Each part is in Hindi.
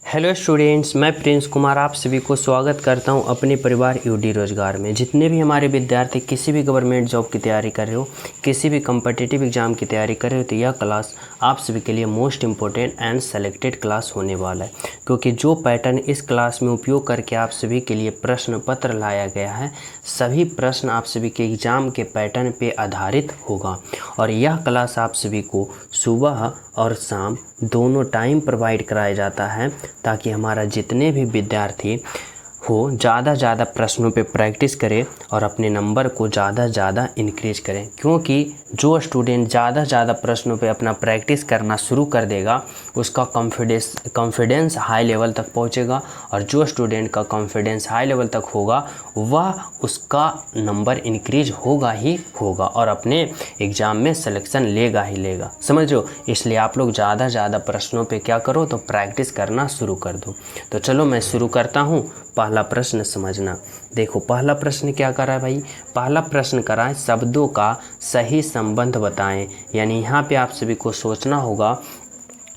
हेलो स्टूडेंट्स, मैं प्रिंस कुमार आप सभी को स्वागत करता हूं अपने परिवार यूडी रोजगार में। जितने भी हमारे विद्यार्थी किसी भी गवर्नमेंट जॉब की तैयारी कर रहे हो, किसी भी कम्पिटिटिव एग्जाम की तैयारी कर रहे हो, तो यह क्लास आप सभी के लिए most important and selected class होने वाला है। क्योंकि जो पैटर्न इस क्लास में उपयोग करके आप सभी के लिए प्रश्न पत्र लाया गया है, सभी प्रश्न आप सभी के एग्जाम के पैटर्न पे आधारित होगा। और यह क्लास आप सभी को सुबह और शाम दोनों टाइम प्रोवाइड कराया जाता है, ताकि हमारा जितने भी विद्यार्थी हो ज़्यादा प्रश्नों पे प्रैक्टिस करें और अपने नंबर को ज़्यादा इंक्रीज करें। क्योंकि जो स्टूडेंट ज़्यादा प्रश्नों पे अपना प्रैक्टिस करना शुरू कर देगा, उसका कॉन्फिडेंस हाई लेवल तक पहुंचेगा, और जो स्टूडेंट का कॉन्फिडेंस हाई लेवल तक होगा वह उसका नंबर इंक्रीज होगा ही होगा और अपने एग्ज़ाम में सिलेक्शन लेगा ही लेगा। समझ लो, इसलिए आप लोग ज़्यादा प्रश्नों पे क्या करो तो प्रैक्टिस करना शुरू कर दो। तो चलो मैं शुरू करता हूँ। पहला प्रश्न समझना। देखो पहला प्रश्न क्या करा है भाई, पहला प्रश्न करा है शब्दों का सही संबंध बताएं। यानी यहाँ पे आप सभी को सोचना होगा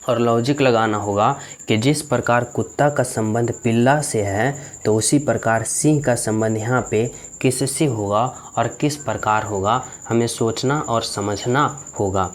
और लॉजिक लगाना होगा कि जिस प्रकार कुत्ता का संबंध पिल्ला से है, तो उसी प्रकार सिंह का संबंध यहाँ पे किससे होगा और किस प्रकार होगा, हमें सोचना और समझना होगा।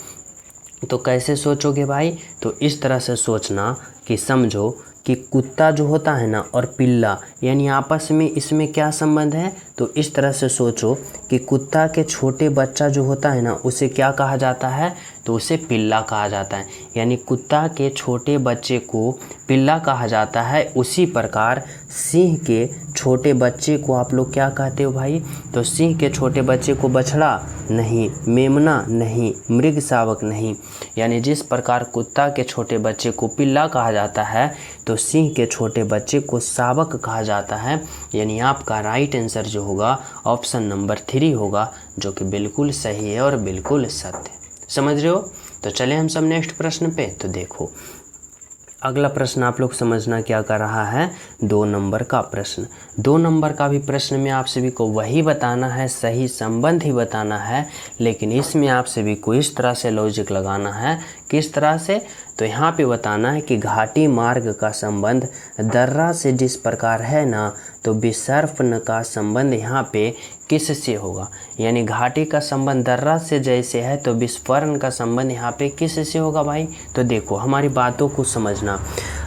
तो कैसे सोचोगे भाई, तो इस तरह से सोचना कि समझो कि कुत्ता जो होता है ना और पिल्ला, यानी आपस में इसमें क्या संबंध है। तो इस तरह से सोचो कि कुत्ता के छोटे बच्चा जो होता है ना, उसे क्या कहा जाता है, तो उसे पिल्ला कहा जाता है। यानी कुत्ता के छोटे बच्चे को पिल्ला कहा जाता है। उसी प्रकार सिंह के छोटे बच्चे को आप लोग क्या कहते हो भाई, तो सिंह के छोटे बच्चे को बछड़ा नहीं, मेमना नहीं, मृग शावक नहीं। यानी जिस प्रकार कुत्ता के छोटे बच्चे को पिल्ला कहा जाता है, तो सिंह के छोटे बच्चे को शावक कहा जाता है। यानी आपका राइट आंसर जो होगा ऑप्शन नंबर 3 होगा, जो कि बिल्कुल सही है और बिल्कुल सत्य। समझ रहे हो। तो चले हम सब नेक्स्ट प्रश्न पे। तो देखो अगला प्रश्न आप लोग समझना क्या कर रहा है, 2 नंबर का प्रश्न। 2 नंबर का भी प्रश्न में आप सभी को वही बताना है, सही संबंध ही बताना है, लेकिन इसमें आप सभी को इस तरह से लॉजिक लगाना है। किस तरह से, तो यहाँ पे बताना है कि घाटी मार्ग का संबंध दर्रा से जिस प्रकार है ना, तो विसर्पण का संबंध यहाँ पे किससे होगा। यानी घाटी का संबंध दर्रा से जैसे है, तो विस्फोरण का संबंध यहाँ पे किससे होगा भाई। तो देखो हमारी बातों को समझना।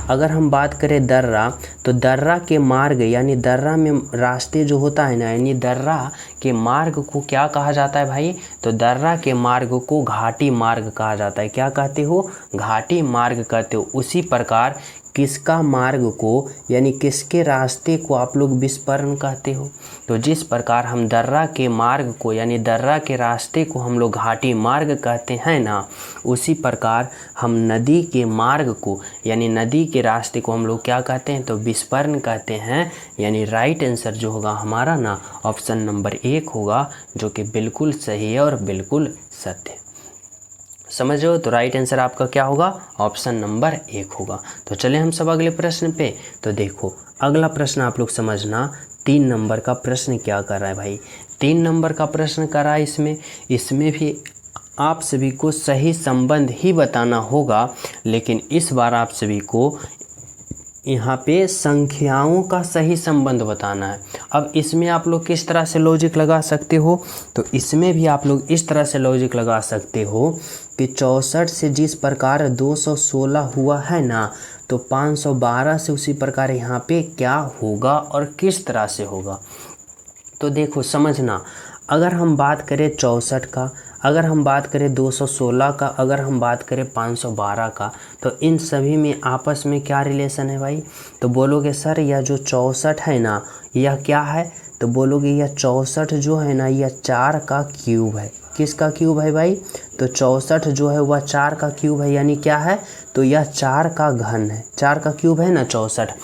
अगर हम बात करें दर्रा, तो दर्रा के मार्ग यानी दर्रा में रास्ते जो होता है ना, यानी दर्रा के मार्ग को क्या कहा जाता है भाई, तो दर्रा के मार्ग को घाटी मार्ग कहा जाता है। क्या कहते हो, घाटी मार्ग कहते हो। उसी प्रकार किसका मार्ग को यानी किसके रास्ते को आप लोग विस्फोरण कहते हो। तो जिस प्रकार हम दर्रा के मार्ग को यानी दर्रा के रास्ते को हम लोग घाटी मार्ग कहते हैं ना, उसी प्रकार हम नदी के मार्ग को यानी नदी के रास्ते को हम लोग क्या कहते हैं, तो विस्फोरण कहते हैं। यानी राइट आंसर जो होगा हमारा ना ऑप्शन नंबर 1 होगा, जो कि बिल्कुल सही है और बिल्कुल सत्य। समझ रहे हो। तो राइट आंसर आपका क्या होगा, ऑप्शन नंबर 1 होगा। तो चले हम सब अगले प्रश्न पे। तो देखो अगला प्रश्न आप लोग समझना, 3 नंबर का प्रश्न क्या कर रहा है भाई। 3 नंबर का प्रश्न कर रहा है, इसमें भी आप सभी को सही संबंध ही बताना होगा, लेकिन इस बार आप सभी को यहाँ पे संख्याओं का सही संबंध बताना है। अब इसमें आप लोग किस तरह से लॉजिक लगा सकते हो, तो इसमें भी आप लोग इस तरह से लॉजिक लगा सकते हो कि 64 से जिस प्रकार 216 हुआ है ना, तो 512 से उसी प्रकार यहाँ पे क्या होगा और किस तरह से होगा। तो देखो समझना, अगर हम बात करें 64 का, अगर हम बात करें 216 का, अगर हम बात करें 512 का, तो इन सभी में आपस में क्या रिलेशन है भाई। तो बोलोगे सर यह जो 64 है ना, यह क्या है, तो बोलोगे यह 64 जो है ना, यह 4 का क्यूब है। किसका क्यूब है भाई, तो 64 जो है वह 4 का क्यूब है। यानी क्या है, तो यह 4 का घन है, 4 का क्यूब है ना 64।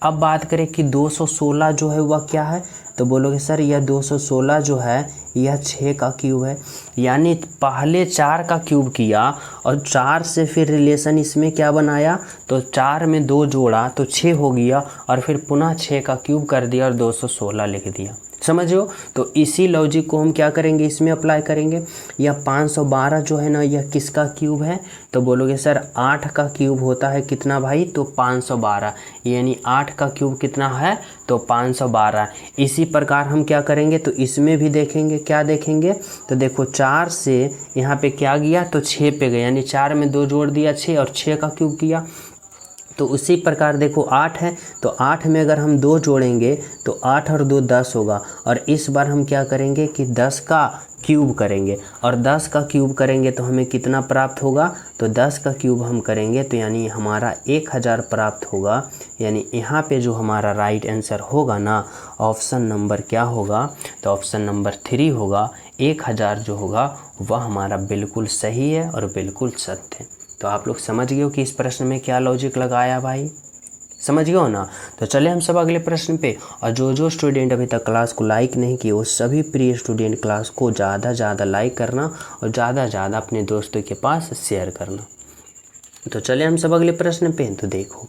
अब बात करें कि 216 जो है वह क्या है, तो बोलोगे सर यह 216 जो है यह 6 का क्यूब है। यानी पहले 4 का क्यूब किया और 4 से फिर रिलेशन इसमें क्या बनाया, तो 4 में 2 जोड़ा तो 6 हो गया, और फिर पुनः 6 का क्यूब कर दिया और 216 लिख दिया। समझो। तो इसी लॉजिक को हम क्या करेंगे, इसमें अप्लाई करेंगे। यह 512 जो है ना, यह किसका क्यूब है, तो बोलोगे सर 8 का क्यूब होता है कितना भाई, तो 512, यानी 8 का क्यूब कितना है, तो 512। इसी प्रकार हम क्या करेंगे, तो इसमें भी देखेंगे, क्या देखेंगे, तो देखो 4 से यहाँ पे क्या गया, तो 6 पे गया, यानी 4 में 2 जोड़ दिया 6 और 6 का क्यूब किया। तो उसी प्रकार देखो 8 है, तो 8 में अगर हम 2 जोड़ेंगे तो 8 और 2 10 होगा, और इस बार हम क्या करेंगे कि 10 का क्यूब करेंगे, और 10 का क्यूब करेंगे तो हमें कितना प्राप्त होगा, तो 10 का क्यूब हम करेंगे तो यानी हमारा 1000 प्राप्त होगा। यानी यहाँ पे जो हमारा राइट आंसर होगा ना, ऑप्शन नंबर क्या होगा, तो ऑप्शन नंबर 3 होगा। 1000 जो होगा वह हमारा बिल्कुल सही है और बिल्कुल सत्य है। तो आप लोग समझ गए हो कि इस प्रश्न में क्या लॉजिक लगाया भाई, समझ गए हो ना। तो चले हम सब अगले प्रश्न पे। और जो स्टूडेंट अभी तक क्लास को लाइक नहीं किए, वो सभी प्रिय स्टूडेंट क्लास को ज़्यादा लाइक करना और ज़्यादा अपने दोस्तों के पास शेयर करना। तो चले हम सब अगले प्रश्न पे। तो देखो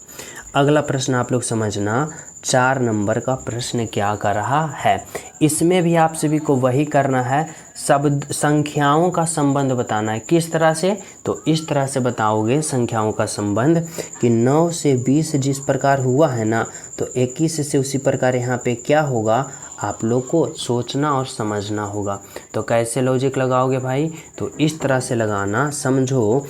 अगला प्रश्न आप लोग समझना, 4 नंबर का प्रश्न क्या कर रहा है। इसमें भी आप सभी को वही करना है, शब्द संख्याओं का संबंध बताना है। किस तरह से, तो इस तरह से बताओगे संख्याओं का संबंध कि 9 से 20 जिस प्रकार हुआ है ना, तो 21 से उसी प्रकार यहाँ पे क्या होगा, आप लोग को सोचना और समझना होगा। तो कैसे लॉजिक लगाओगे भाई, तो इस तरह से लगाना, समझो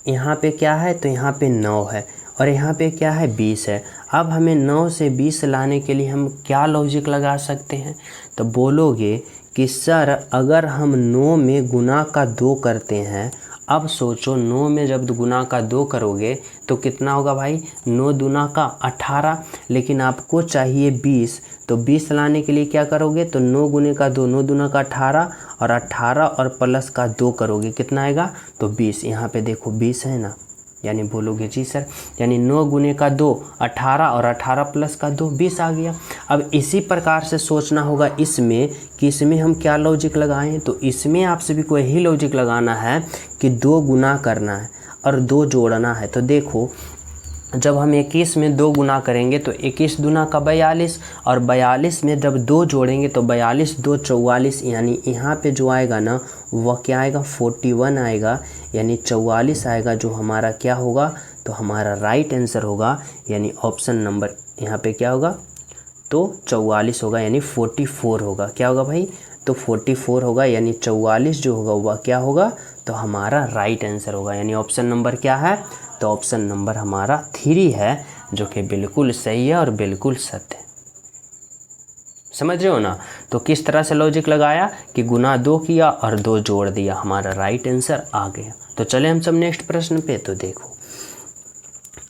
यहाँ पे क्या है, तो यहाँ पे 9 है और यहाँ पे क्या है, 20 है। अब हमें 9 से 20 लाने के लिए हम क्या लॉजिक लगा सकते हैं, तो बोलोगे कि सर अगर हम 9 में गुना का 2 करते हैं, अब सोचो 9 में जब गुना का 2 करोगे तो कितना होगा भाई, 9 दूना का 18, लेकिन आपको चाहिए 20। तो 20 लाने के लिए क्या करोगे, तो 9 गुने का 2, 9 दूना का 18, और 18 और प्लस का 2 करोगे, कितना आएगा, तो 20। यहाँ पे देखो 20 है ना, यानी बोलोगे जी सर, यानी 9 गुने का 2 18, और 18 प्लस का 2 20 आ गया। अब इसी प्रकार से सोचना होगा इसमें कि इसमें हम क्या लॉजिक लगाएं, तो इसमें आप सभी को यही लॉजिक लगाना है कि 2 गुना करना है और 2 जोड़ना है। तो देखो जब हम 21 में 2 गुना करेंगे तो 21 दूना का 42, और 42 में जब 2 जोड़ेंगे तो 42 2 44, यानी यहाँ पे जो आएगा ना वह क्या आएगा, 41 आएगा, यानी 44 आएगा, जो हमारा क्या होगा, तो हमारा राइट आंसर होगा। यानी ऑप्शन नंबर यहाँ पे क्या होगा, तो 44 होगा, यानी 44 होगा। क्या होगा भाई, तो 44 होगा, यानी 44 जो होगा वह क्या होगा, तो हमारा राइट आंसर होगा। यानी ऑप्शन नंबर क्या है, तो ऑप्शन नंबर हमारा 3 है, जो कि बिल्कुल सही है और बिल्कुल सत्य है। समझ रहे हो ना। तो किस तरह से लॉजिक लगाया कि गुना 2 किया और 2 जोड़ दिया, हमारा राइट आंसर आ गया। तो चले हम सब नेक्स्ट प्रश्न पे। तो देखो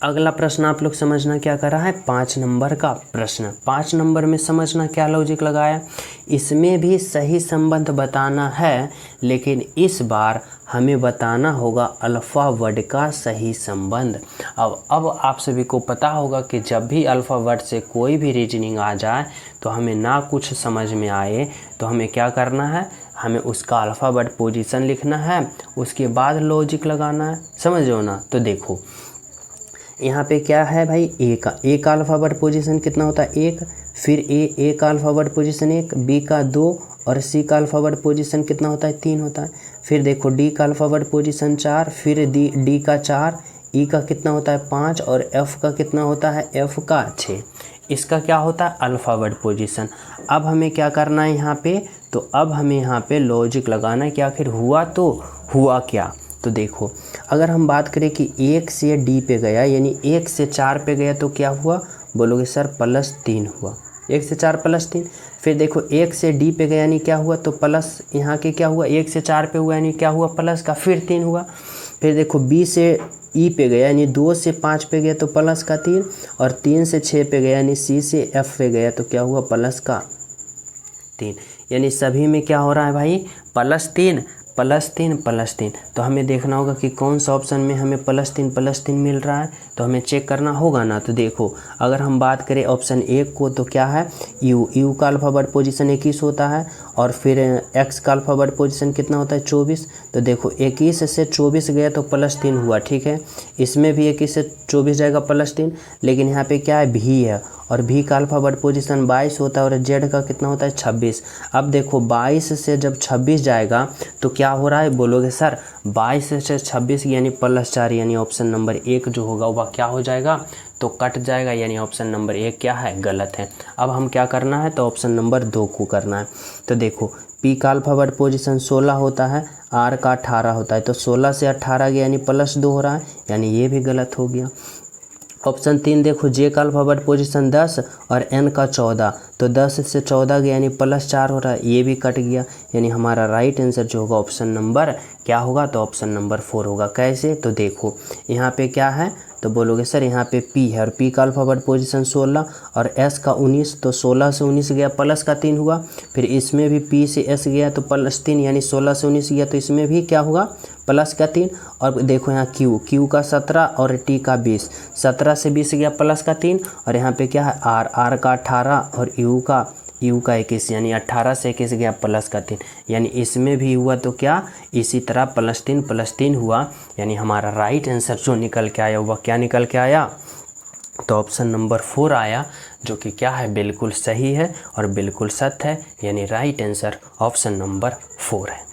अगला प्रश्न आप लोग समझना क्या कर रहा है, 5 नंबर का प्रश्न। 5 नंबर में समझना क्या लॉजिक लगाया, इसमें भी सही संबंध बताना है, लेकिन इस बार हमें बताना होगा अल्फ़ा वर्ड का सही संबंध। अब आप सभी को पता होगा कि जब भी अल्फ़ा वर्ड से कोई भी रीजनिंग आ जाए तो हमें ना कुछ समझ में आए तो हमें क्या करना है, हमें उसका अल्फ़ाबेट पोजीशन लिखना है, उसके बाद लॉजिक लगाना है। समझो ना। तो देखो यहाँ पे क्या है भाई, ए का अल्फ़ाबेट पोजीशन कितना होता है, 1, फिर ए का अल्फ़ाबेट पोजीशन 1, बी का 2, और सी का अल्फ़ाबेट पोजीशन कितना होता है, 3 होता है। फिर देखो डी का अल्फ़ाबेट पोजीशन 4, फिर डी का 4, ई का कितना होता है 5, और एफ़ का कितना होता है, एफ़ का 6। इसका क्या होता है अल्फ़ाबेट पोजीशन। अब हमें क्या करना है यहाँ पे, तो अब हमें यहाँ पे लॉजिक लगाना है कि आखिर हुआ तो हुआ क्या। तो देखो अगर हम बात करें कि 1 से डी पे गया, यानी 1 से 4 पे गया, तो क्या हुआ, बोलोगे सर +3 हुआ, 1 से 4 +3। फिर देखो 1 से डी पे गया, यानी क्या हुआ, तो प्लस यहाँ के क्या हुआ, 1 से 4 पे हुआ, यानी क्या हुआ, प्लस का, फिर 3 हुआ। फिर देखो बी से ई पे गया, यानी 2 से 5 पे गया तो प्लस का 3, और 3 से 6 पे गया, यानी सी से एफ पे गया तो क्या हुआ, प्लस का 3। यानी सभी में क्या हो रहा है भाई, +3 +3 तो हमें देखना होगा कि कौन सा ऑप्शन में हमें +3 मिल रहा है, तो हमें चेक करना होगा ना। तो देखो अगर हम बात करें ऑप्शन 1 को तो क्या है यू का अल्फ़ाबेट पोजीशन 21 होता है और फिर एक्स का अल्फ़ाबेट पोजीशन कितना होता है 24। तो देखो 21 से 24 गया तो +3 हुआ, ठीक है। इसमें भी 21 से 24 जाएगा +3, लेकिन यहाँ पे क्या है भी है और भी का अल्फ़ाबेट पोजीशन 22 होता है और जेड का कितना होता है 26। अब देखो 22 से जब 26 जाएगा तो क्या हो रहा है बोलोगे सर 22 से 26 यानी +4 यानी ऑप्शन नंबर 1 जो होगा वह क्या हो जाएगा तो कट जाएगा, यानी ऑप्शन नंबर 1 क्या है गलत है। अब हम क्या करना है तो ऑप्शन नंबर 2 को करना है। तो देखो पी का अल्फ़ाबेट पोजीशन 16 होता है, आर का 18 होता है, तो 16 से 18 गया यानी +2 हो रहा है, यानी ये भी गलत हो गया। ऑप्शन 3 देखो जे का अल्फ़ाबेट पोजीशन 10 और एन का 14, तो 10 से 14 गया यानी +4 हो रहा है, ये भी कट गया, यानी हमारा राइट आंसर जो होगा ऑप्शन नंबर क्या होगा तो ऑप्शन नंबर 4 होगा। कैसे तो देखो यहाँ पे क्या है तो बोलोगे सर यहाँ पे पी है और पी का अल्फ़ाबेट पोजीशन 16 और एस का 19, तो 16 से 19 गया +3 हुआ, फिर इसमें भी पी से एस गया तो +3 यानी 16 से 19 गया तो इसमें भी क्या होगा +3। और देखो यहाँ क्यू का 17 और टी का 20, 17 से 20 गया +3 और यहाँ पे क्या है आर का 18 और यू का 21 यानी 18 से 21 गया +3, यानी इसमें भी हुआ तो क्या इसी तरह +3 हुआ, यानी हमारा राइट आंसर जो निकल के आया वह क्या निकल के आया तो ऑप्शन नंबर 4 आया, जो कि क्या है बिल्कुल सही है और बिल्कुल सत्य है, यानी राइट आंसर ऑप्शन नंबर 4 है।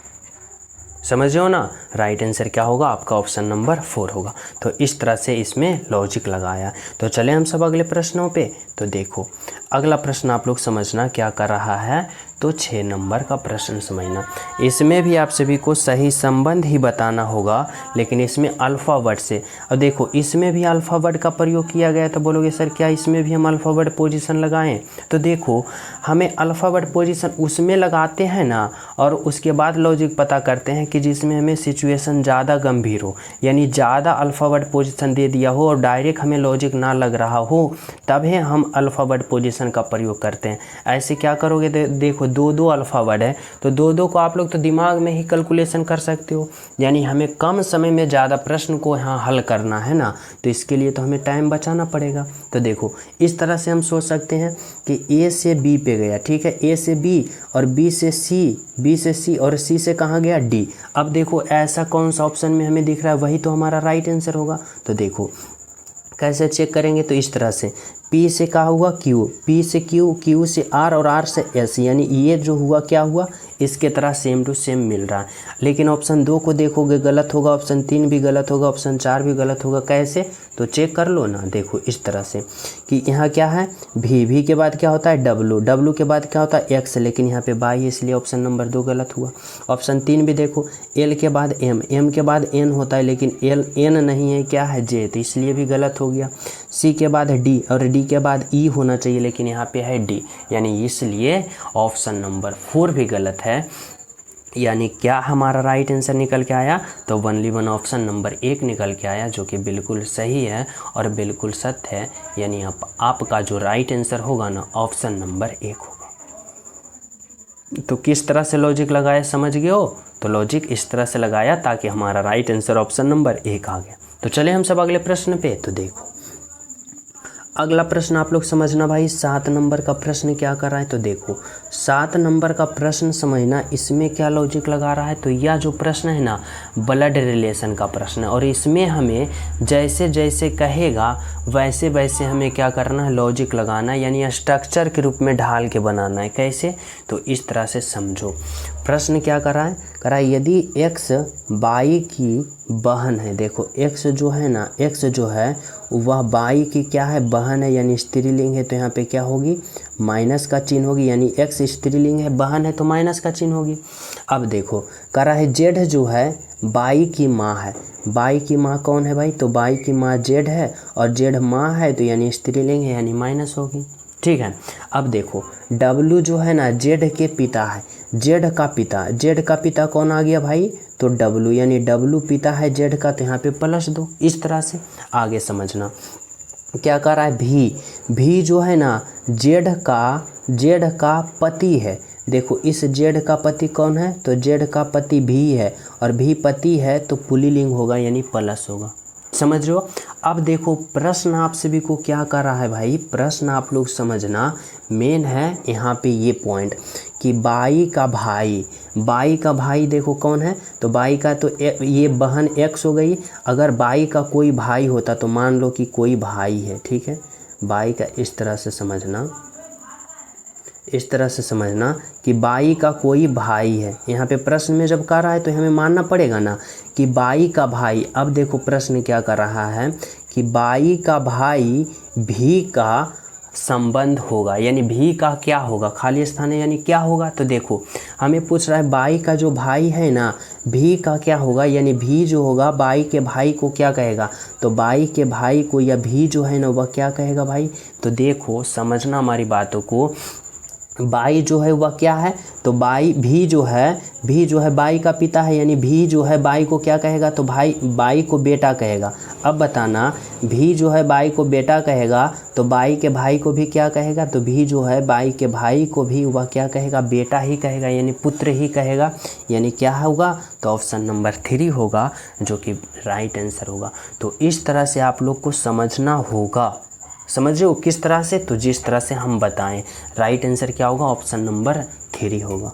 समझ रहे हो ना, राइट आंसर क्या होगा आपका ऑप्शन नंबर 4 होगा। तो इस तरह से इसमें लॉजिक लगाया। तो चले हम सब अगले प्रश्नों पे। तो देखो अगला प्रश्न आप लोग समझना क्या कर रहा है, तो 6 नंबर का प्रश्न समझना। इसमें भी आप सभी को सही संबंध ही बताना होगा, लेकिन इसमें अल्फ़ाबेट से। और देखो इसमें भी अल्फ़ाबेट का प्रयोग किया गया, तो बोलोगे सर क्या इसमें भी हम अल्फ़ाबेट पोजीशन लगाएं। तो देखो हमें अल्फ़ाबेट पोजीशन उसमें लगाते हैं ना, और उसके बाद लॉजिक पता करते हैं कि जिसमें हमें सिचुएशन ज़्यादा गंभीर हो, यानी ज़्यादा अल्फ़ाबेट पोजीशन दे दिया हो और डायरेक्ट हमें लॉजिक ना लग रहा हो, तभी हम अल्फ़ाबेट पोजीशन का प्रयोग करते हैं। ऐसे क्या करोगे देखो दो अल्फ़ाबेट है, तो दो को आप लोग तो दिमाग में ही कैलकुलेशन कर सकते हो, यानी हमें कम समय में ज़्यादा प्रश्न को यहाँ हल करना है ना, तो इसके लिए तो हमें टाइम बचाना पड़ेगा। तो देखो इस तरह से हम सोच सकते हैं कि ए से बी पे गया, ठीक है, ए से बी और बी से सी और सी से कहाँ गया डी। अब देखो ऐसा कौन सा ऑप्शन में हमें दिख रहा है वही तो हमारा राइट आंसर होगा। तो देखो कैसे चेक करेंगे, तो इस तरह से P से क्या हुआ Q, P से Q, Q से R और R से S, यानी ये जो हुआ क्या हुआ इसके तरह सेम टू सेम मिल रहा है। लेकिन ऑप्शन 2 को देखोगे गलत होगा, ऑप्शन 3 भी गलत होगा, ऑप्शन 4 भी गलत होगा। कैसे तो चेक कर लो ना, देखो इस तरह से कि यहाँ क्या है भी के बाद क्या होता है W के बाद क्या होता है X, लेकिन यहाँ पे बाई है इसलिए ऑप्शन नंबर 2 गलत हुआ। ऑप्शन 3 भी देखो L के बाद M के बाद N होता है, लेकिन N नहीं है क्या है J, तो इसलिए भी गलत हो गया। C के बाद D और D के बाद E होना चाहिए, लेकिन यहाँ पे है D, यानी इसलिए ऑप्शन नंबर 4 भी गलत है। यानी क्या हमारा राइट आंसर निकल के आया तो ओनली वन ऑप्शन नंबर 1 निकल के आया, जो कि बिल्कुल सही है और बिल्कुल सत्य है, यानी आपका जो राइट आंसर होगा ना ऑप्शन नंबर 1 होगा। तो किस तरह से लॉजिक लगाया समझ गए हो, तो लॉजिक इस तरह से लगाया ताकि हमारा राइट आंसर ऑप्शन नंबर 1 आ गया। तो चले हम सब अगले प्रश्न पे। तो देखो अगला प्रश्न आप लोग समझना भाई, 7 नंबर का प्रश्न क्या कर रहा है। तो देखो 7 नंबर का प्रश्न समझना, इसमें क्या लॉजिक लगा रहा है। तो यह जो प्रश्न है ना ब्लड रिलेशन का प्रश्न है, और इसमें हमें जैसे जैसे कहेगा वैसे वैसे हमें क्या करना है लॉजिक लगाना है, यानी स्ट्रक्चर के रूप में ढाल के बनाना है। कैसे तो इस तरह से समझो। प्रश्न क्या कर रहा है यदि x y की बहन है। देखो x जो है ना, x जो है वह y की क्या है बहन है, यानी स्त्रीलिंग है, तो यहाँ पे क्या होगी माइनस का चिन्ह होगी, यानी x स्त्रीलिंग है बहन है तो माइनस का चिन्ह होगी। अब देखो कह रहा है z जो है y की माँ है। y की माँ कौन है भाई, तो y की माँ z है और z माँ है, तो यानी स्त्रीलिंग है यानी माइनस होगी। ठीक है। अब देखो W जो है ना Z के पिता है, Z का पिता कौन आ गया भाई, तो W, यानी W पिता है Z का, तो यहाँ पे +2। इस तरह से आगे समझना क्या कर रहा है भी जो है ना Z का पति है, देखो इस जेड का पति कौन है, तो जेड का पति भी है और भी पति है तो पुल्लिंग होगा यानी प्लस होगा। समझ रहे हो। अब देखो प्रश्न आप सभी को क्या कर रहा है भाई, प्रश्न आप लोग समझना मेन है यहाँ पे ये पॉइंट कि बाई का भाई देखो कौन है, तो बाई का तो ये बहन एक्स हो गई। अगर बाई का कोई भाई होता तो मान लो कि कोई भाई है, ठीक है। बाई का इस तरह से समझना कि बाई का कोई भाई है। यहाँ पे प्रश्न में जब कर रहा है तो हमें मानना पड़ेगा ना कि बाई का भाई। अब देखो प्रश्न क्या कर रहा है कि बाई का भाई भी का संबंध होगा, यानी भी का क्या होगा, खाली स्थान है यानी क्या होगा। तो देखो हमें पूछ रहा है बाई का जो भाई है ना, भी का क्या होगा, यानी भी जो होगा बाई के भाई को क्या कहेगा, तो बाई के भाई को या भी जो है ना वह क्या कहेगा भाई। तो देखो समझना हमारी बातों को, बाई जो है वह क्या है, तो बाई भी जो है बाई का पिता है, यानी भी जो है बाई को क्या कहेगा, तो बाई को बेटा कहेगा। अब बताना भी जो है बाई को बेटा कहेगा तो बाई के भाई को भी क्या कहेगा, तो भी जो है बाई के भाई को भी वह क्या कहेगा, बेटा ही कहेगा यानी पुत्र ही कहेगा। यानी क्या होगा, तो ऑप्शन नंबर 3 होगा जो कि राइट आंसर होगा। तो इस तरह से आप लोग को समझना होगा। समझ रहे हो किस तरह से, तो जिस तरह से हम बताएं। राइट आंसर क्या होगा, ऑप्शन नंबर 3 होगा।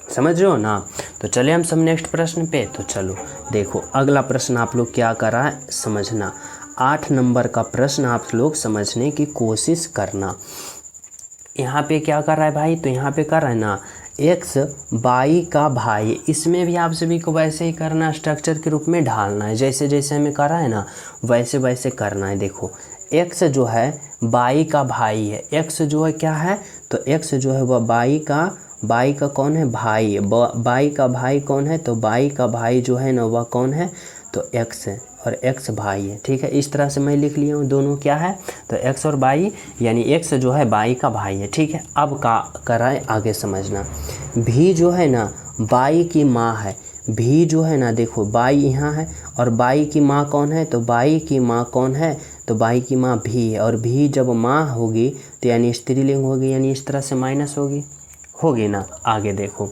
समझ रहे हो ना। तो चले हम सब नेक्स्ट प्रश्न पे। तो चलो देखो अगला प्रश्न आप लोग क्या कर रहा है समझना। 8 नंबर का प्रश्न आप लोग समझने की कोशिश करना। यहाँ पे क्या कर रहा है भाई, तो यहाँ पे कर रहा है ना एक्स बाई का भाई। इसमें भी आप सभी को वैसे ही करना, स्ट्रक्चर के रूप में ढालना है। जैसे जैसे हमें कर रहा है ना वैसे वैसे करना है। देखो एक्स जो है बाई का भाई है, एक्स जो है क्या है, तो एक्स जो है वह बाई का कौन है, भाई है। बाई का भाई कौन है, तो बाई का भाई जो है ना वह कौन है, तो एक्स है और एक्स भाई है। ठीक है, इस तरह से मैं लिख लिया हूँ। दोनों क्या है, तो एक्स और बाई, यानी एक्स जो है बाई का भाई है। ठीक है, अब का कराए आगे समझना। भी जो है ना बाई की माँ है। भी जो है ना देखो बाई यहाँ है और बाई की माँ कौन है, तो बाई की माँ कौन है, तो बाई की माँ भी है। और भी जब माँ होगी तो यानी स्त्रीलिंग होगी, यानी इस तरह से माइनस होगी ना। आगे देखो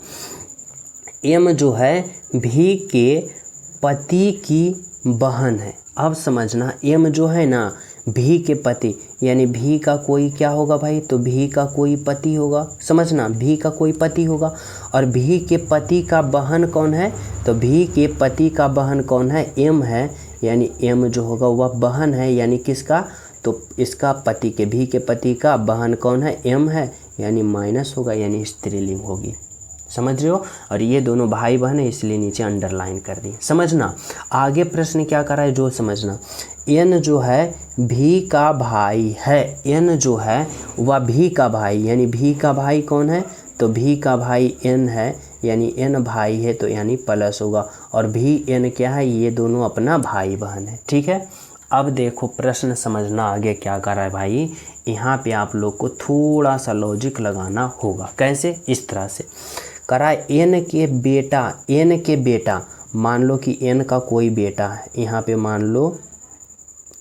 एम जो है भी के पति की बहन है। अब समझना एम जो है ना भी के पति, यानी भी का कोई क्या होगा भाई, तो भी का कोई पति होगा। समझना भी का कोई पति होगा। और भी के पति का बहन कौन है, तो भी के पति का बहन कौन है, एम है। यानी एम जो होगा वह बहन है, यानी किसका, तो इसका पति के, भी के पति का बहन कौन है, एम है, यानी माइनस होगा, यानी स्त्रीलिंग होगी। समझ रहे हो। और ये दोनों भाई बहन है इसलिए नीचे अंडरलाइन कर दी। समझना आगे प्रश्न क्या कर रहा है जो समझना। एन जो है भी का भाई है, एन जो है वह भी का भाई, यानी भी का भाई कौन है, तो भी का भाई एन है, यानी एन भाई है तो यानी प्लस होगा। और भी एन क्या है, ये दोनों अपना भाई बहन है। ठीक है, अब देखो प्रश्न समझना आगे क्या कर रहा है भाई। यहाँ पे आप लोग को थोड़ा सा लॉजिक लगाना होगा। कैसे, इस तरह से करा। एन के बेटा मान लो कि एन का कोई बेटा है। यहाँ पे मान लो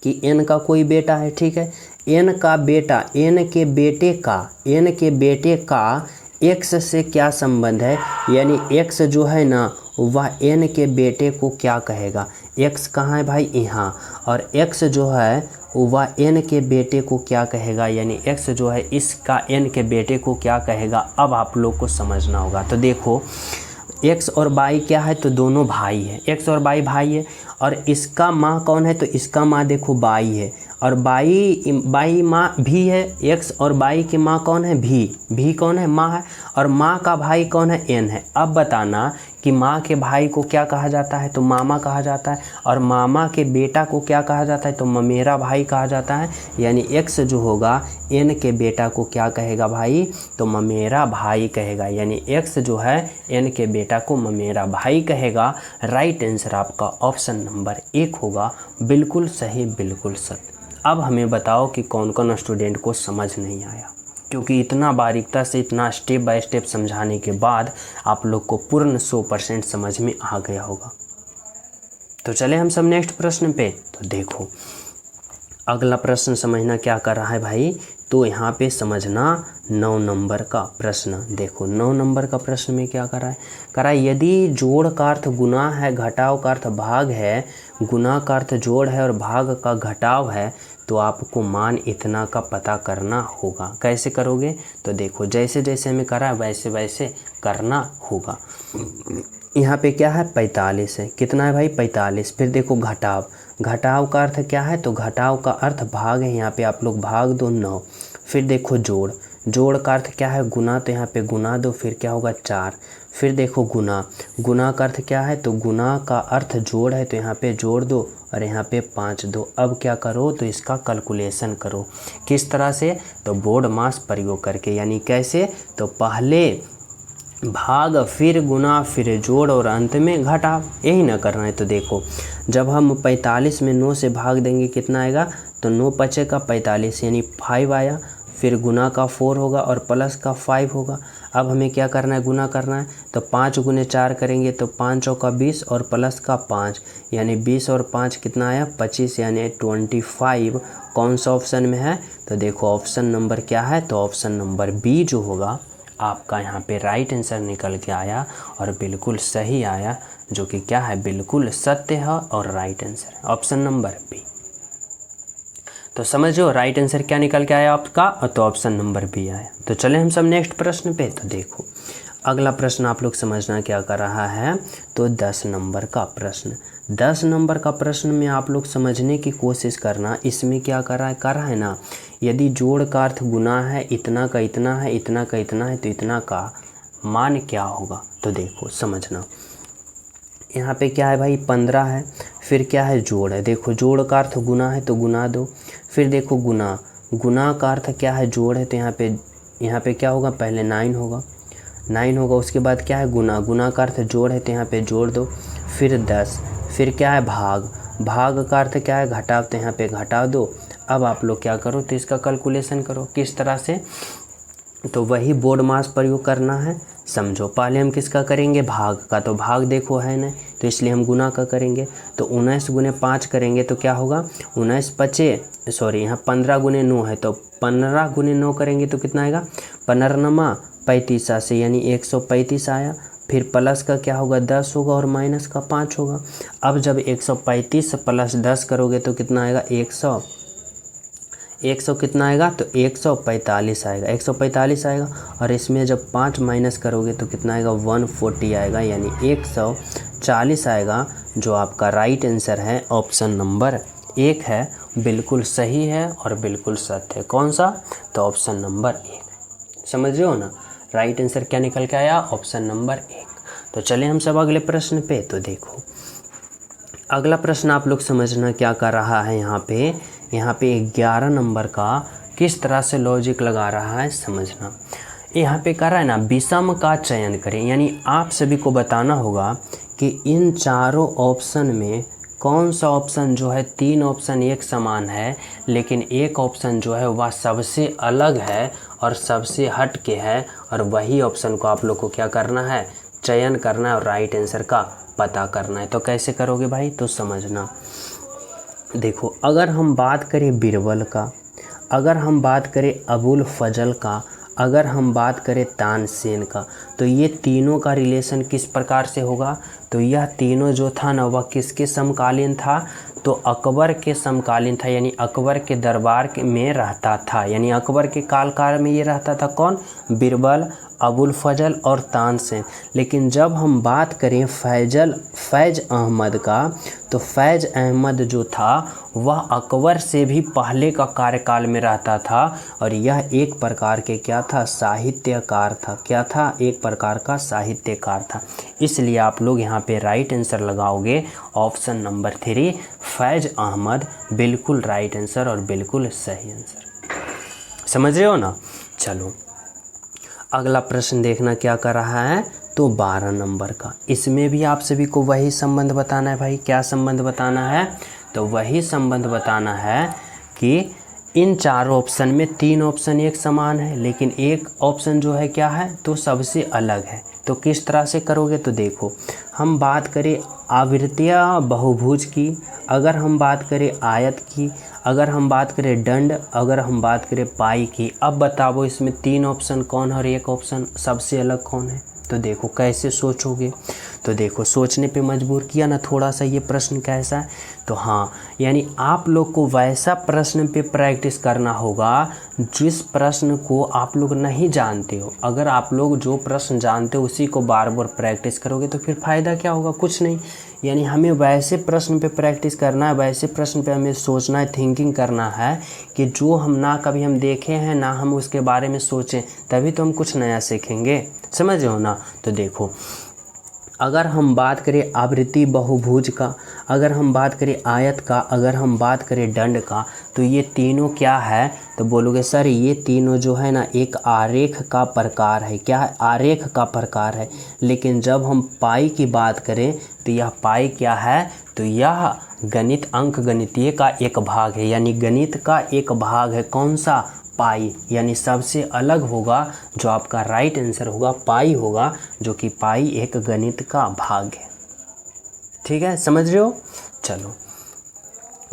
कि एन का कोई बेटा है। ठीक है, एन का बेटा, एन के बेटे का एक्स से क्या संबंध है, यानी एक्स जो है ना वह एन के बेटे को क्या कहेगा। एक्स कहाँ है भाई, यहाँ। और एक्स जो है वह एन के बेटे को क्या कहेगा, यानी एक्स जो है इसका एन के बेटे को क्या कहेगा। अब आप लोग को समझना होगा। तो देखो एक्स और बाई क्या है, तो दोनों भाई है। एक्स और बाई भाई है और इसका माँ कौन है, तो इसका माँ देखो बाई है और बाई माँ भी है। एक्स और बाई की माँ कौन है, भी कौन है, माँ है। और माँ का भाई कौन है, एन है। अब बताना कि माँ के भाई को क्या कहा जाता है, तो मामा कहा जाता है। और मामा के बेटा को क्या कहा जाता है, तो ममेरा भाई कहा जाता है। यानी एक्स जो होगा एन के बेटा को क्या कहेगा भाई, तो ममेरा भाई कहेगा। यानी एक्स जो है एन के बेटा को ममेरा भाई कहेगा। राइट आंसर आपका ऑप्शन नंबर 1 होगा। बिल्कुल सही, बिल्कुल सत्य। अब हमें बताओ कि कौन कौन स्टूडेंट को समझ नहीं आया, क्योंकि इतना बारीकता से इतना स्टेप बाय स्टेप समझाने के बाद आप लोग को पूर्ण 100% समझ में आ गया होगा। तो चले हम सब नेक्स्ट प्रश्न पे। तो देखो अगला प्रश्न समझना क्या कर रहा है भाई, तो यहाँ पे समझना 9 नंबर का प्रश्न। देखो 9 नंबर का प्रश्न में क्या करा है यदि जोड़ का अर्थ गुना है, घटाव का अर्थ भाग है, गुना का अर्थ जोड़ है और भाग का घटाव है, तो आपको मान इतना का पता करना होगा। कैसे करोगे? तो देखो जैसे जैसे हमें करा है वैसे वैसे करना होगा। यहाँ पे क्या है 45 है, कितना है भाई 45। फिर देखो घटाव, घटाव का अर्थ क्या है? तो घटाव का अर्थ भाग है, यहाँ पे आप लोग भाग दो 9। फिर देखो जोड़, जोड़ का अर्थ क्या है? गुना, तो यहाँ पे गुना दो, फिर क्या होगा 4। फिर देखो गुना, गुना का अर्थ क्या है? तो गुना का अर्थ जोड़ है, तो यहाँ पे जोड़ दो और यहाँ पे 5 दो। अब क्या करो? तो इसका कैलकुलेशन करो। किस तरह से? तो बोर्ड मास प्रयोग करके। यानी कैसे? तो पहले भाग, फिर गुना, फिर जोड़ और अंत में घटाव, यही ना करना है। तो देखो जब हम 45 में 9 से भाग देंगे कितना आएगा? तो 9 पचे का 45 यानी 5 आया। फिर गुना का 4 होगा और प्लस का 5 होगा। अब हमें क्या करना है? गुना करना है। तो 5 गुने 4 करेंगे तो 5 का 20 और प्लस का 5 यानी 20 और 5 कितना आया? 25 यानी 25। कौन सा ऑप्शन में है? तो देखो ऑप्शन नंबर क्या है? तो ऑप्शन नंबर बी जो होगा आपका यहाँ पे राइट आंसर निकल के आया और बिल्कुल सही आया, जो कि क्या है? बिल्कुल सत्य है और राइट आंसर है ऑप्शन नंबर बी। तो समझो राइट आंसर क्या निकल के आया आपका? तो ऑप्शन नंबर बी आया। तो चले हम सब नेक्स्ट प्रश्न पे। तो देखो अगला प्रश्न आप लोग समझना क्या कर रहा है? तो 10 नंबर का प्रश्न। 10 नंबर का प्रश्न में आप लोग समझने की कोशिश करना। इसमें क्या कर रहा है ना, यदि जोड़ का अर्थ गुना है, इतना का इतना है, इतना का इतना है, तो इतना का मान क्या होगा? तो देखो समझना, यहाँ पे क्या है भाई 15 है। फिर क्या है? जोड़ है। देखो जोड़ का अर्थ गुना है तो गुना दो। फिर देखो गुना, गुना का अर्थ क्या है? जोड़ है, तो यहाँ पे क्या होगा? पहले 9 होगा, 9 होगा। उसके बाद क्या है? गुना, गुना का अर्थ जोड़ है, तो यहाँ पे जोड़ दो। फिर 10। फिर क्या है? भाग, भाग का अर्थ क्या है? घटाव, तो यहाँ पे घटा दो। अब आप लोग क्या करो? तो इसका कैलकुलेशन करो। किस तरह से? तो वही बोर्ड मास प्रयोग करना है। समझो पहले हम किसका करेंगे? भाग का। तो भाग देखो है ना, तो इसलिए हम गुना का करेंगे। तो 19 गुने 5 करेंगे तो क्या होगा? 19 पचे यहाँ 15 गुने 9 है, तो 15 गुने 9 करेंगे तो कितना आएगा? 15 35 से यानी 135 आया। फिर प्लस का क्या होगा? 10 होगा और माइनस का 5 होगा। अब जब 135 प्लस 10 करोगे तो कितना आएगा? 100 कितना आएगा? तो 145 आएगा, 145 आएगा। और इसमें जब 5 माइनस करोगे तो कितना आएगा? 140 आएगा, यानी 140 आएगा, जो आपका राइट आंसर है ऑप्शन नंबर 1 है। बिल्कुल सही है और बिल्कुल सत्य है। कौन सा? तो ऑप्शन नंबर 1। समझ रहे हो ना? राइट आंसर क्या निकल के आया? Option number 1। तो चले हम सब अगले प्रश्न पे। तो देखो अगला प्रश्न आप लोग समझना क्या कर रहा है यहाँ पे 11 नंबर का किस तरह से लॉजिक लगा रहा है समझना। यहाँ पे कर रहा है ना, विषम का चयन करें। यानी आप सभी को बताना होगा कि इन चारों ऑप्शन में कौन सा ऑप्शन जो है, 3 ऑप्शन एक समान है लेकिन एक ऑप्शन जो है वह सबसे अलग है और सबसे हट के है, और वही ऑप्शन को आप लोग को क्या करना है? चयन करना है और राइट आंसर का पता करना है। तो कैसे करोगे भाई? तो समझना, देखो अगर हम बात करें बिरबल का, अगर हम बात करें अबुल फजल का, अगर हम बात करें तानसेन का, तो ये तीनों का रिलेशन किस प्रकार से होगा? तो यह तीनों जो था ना वह किसके समकालीन था? तो अकबर के समकालीन था, यानी अकबर के दरबार में रहता था, यानी अकबर के काल में ये रहता था। कौन? बिरबल, अबुल फजल और तानसेन। लेकिन जब हम बात करें फैज़ अहमद का, तो फैज़ अहमद जो था वह अकबर से भी पहले का कार्यकाल में रहता था, और यह एक प्रकार के क्या था? साहित्यकार था। क्या था? एक प्रकार का साहित्यकार था। इसलिए आप लोग यहाँ पे राइट आंसर लगाओगे ऑप्शन नंबर 3 फैज़ अहमद। बिल्कुल राइट आंसर और बिल्कुल सही आंसर। समझ रहे हो ना? चलो अगला प्रश्न देखना क्या कर रहा है। तो 12 नंबर का, इसमें भी आप सभी को वही संबंध बताना है भाई। क्या संबंध बताना है? तो वही संबंध बताना है कि इन चारों ऑप्शन में 3 ऑप्शन एक समान है लेकिन एक ऑप्शन जो है क्या है? तो सबसे अलग है। तो किस तरह से करोगे, तो देखो हम बात करें आवृत्तीय बहुभुज की, अगर हम बात करें आयत की, अगर हम बात करें दंड, अगर हम बात करें पाई की। अब बताओ इसमें 3 ऑप्शन कौन है और 1 ऑप्शन सबसे अलग कौन है। तो देखो कैसे सोचोगे, तो देखो सोचने पे मजबूर किया ना थोड़ा सा ये प्रश्न कैसा है। तो हाँ, यानी आप लोग को वैसा प्रश्न पे प्रैक्टिस करना होगा जिस प्रश्न को आप लोग नहीं जानते हो। अगर आप लोग जो प्रश्न जानते हो उसी को बार बार प्रैक्टिस करोगे तो फिर फ़ायदा क्या होगा, कुछ नहीं। यानी हमें वैसे प्रश्न पे प्रैक्टिस करना है, वैसे प्रश्न पे हमें सोचना है, थिंकिंग करना है कि जो हम ना कभी हम देखे हैं ना हम उसके बारे में सोचें, तभी तो हम कुछ नया सीखेंगे, समझ रहे हो ना। तो देखो अगर हम बात करें आवृत्ति बहुभुज का, अगर हम बात करें आयत का, अगर हम बात करें दंड का, तो ये तीनों क्या है, तो बोलोगे सर ये तीनों जो है ना एक आरेख का प्रकार है। क्या है, आरेख का प्रकार है। लेकिन जब हम पाई की बात करें तो यह पाई क्या है, तो यह गणित अंक गणितीय का एक भाग है, यानी गणित का एक भाग है। कौन सा, पाई, यानी सबसे अलग होगा जो आपका राइट आंसर होगा पाई होगा, जो कि पाई एक गणित का भाग है। ठीक है, समझ रहे हो। चलो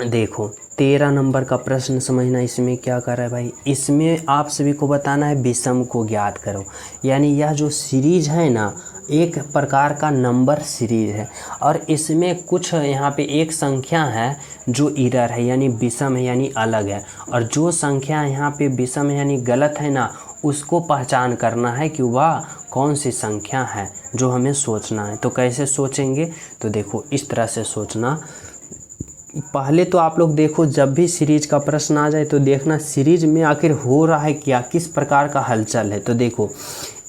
देखो 13 नंबर का प्रश्न समझना, इसमें क्या कर रहा है भाई, इसमें आप सभी को बताना है विषम को ज्ञात करो। यानी यह जो सीरीज है ना एक प्रकार का नंबर सीरीज है और इसमें कुछ यहाँ पे एक संख्या है जो इरर है यानी विषम है यानी अलग है, और जो संख्या यहाँ पे विषम है यानी गलत है ना उसको पहचान करना है कि वह कौन सी संख्या है जो हमें सोचना है। तो कैसे सोचेंगे, तो देखो इस तरह से सोचना। पहले तो आप लोग देखो जब भी सीरीज का प्रश्न आ जाए तो देखना सीरीज में आखिर हो रहा है क्या, किस प्रकार का हलचल है। तो देखो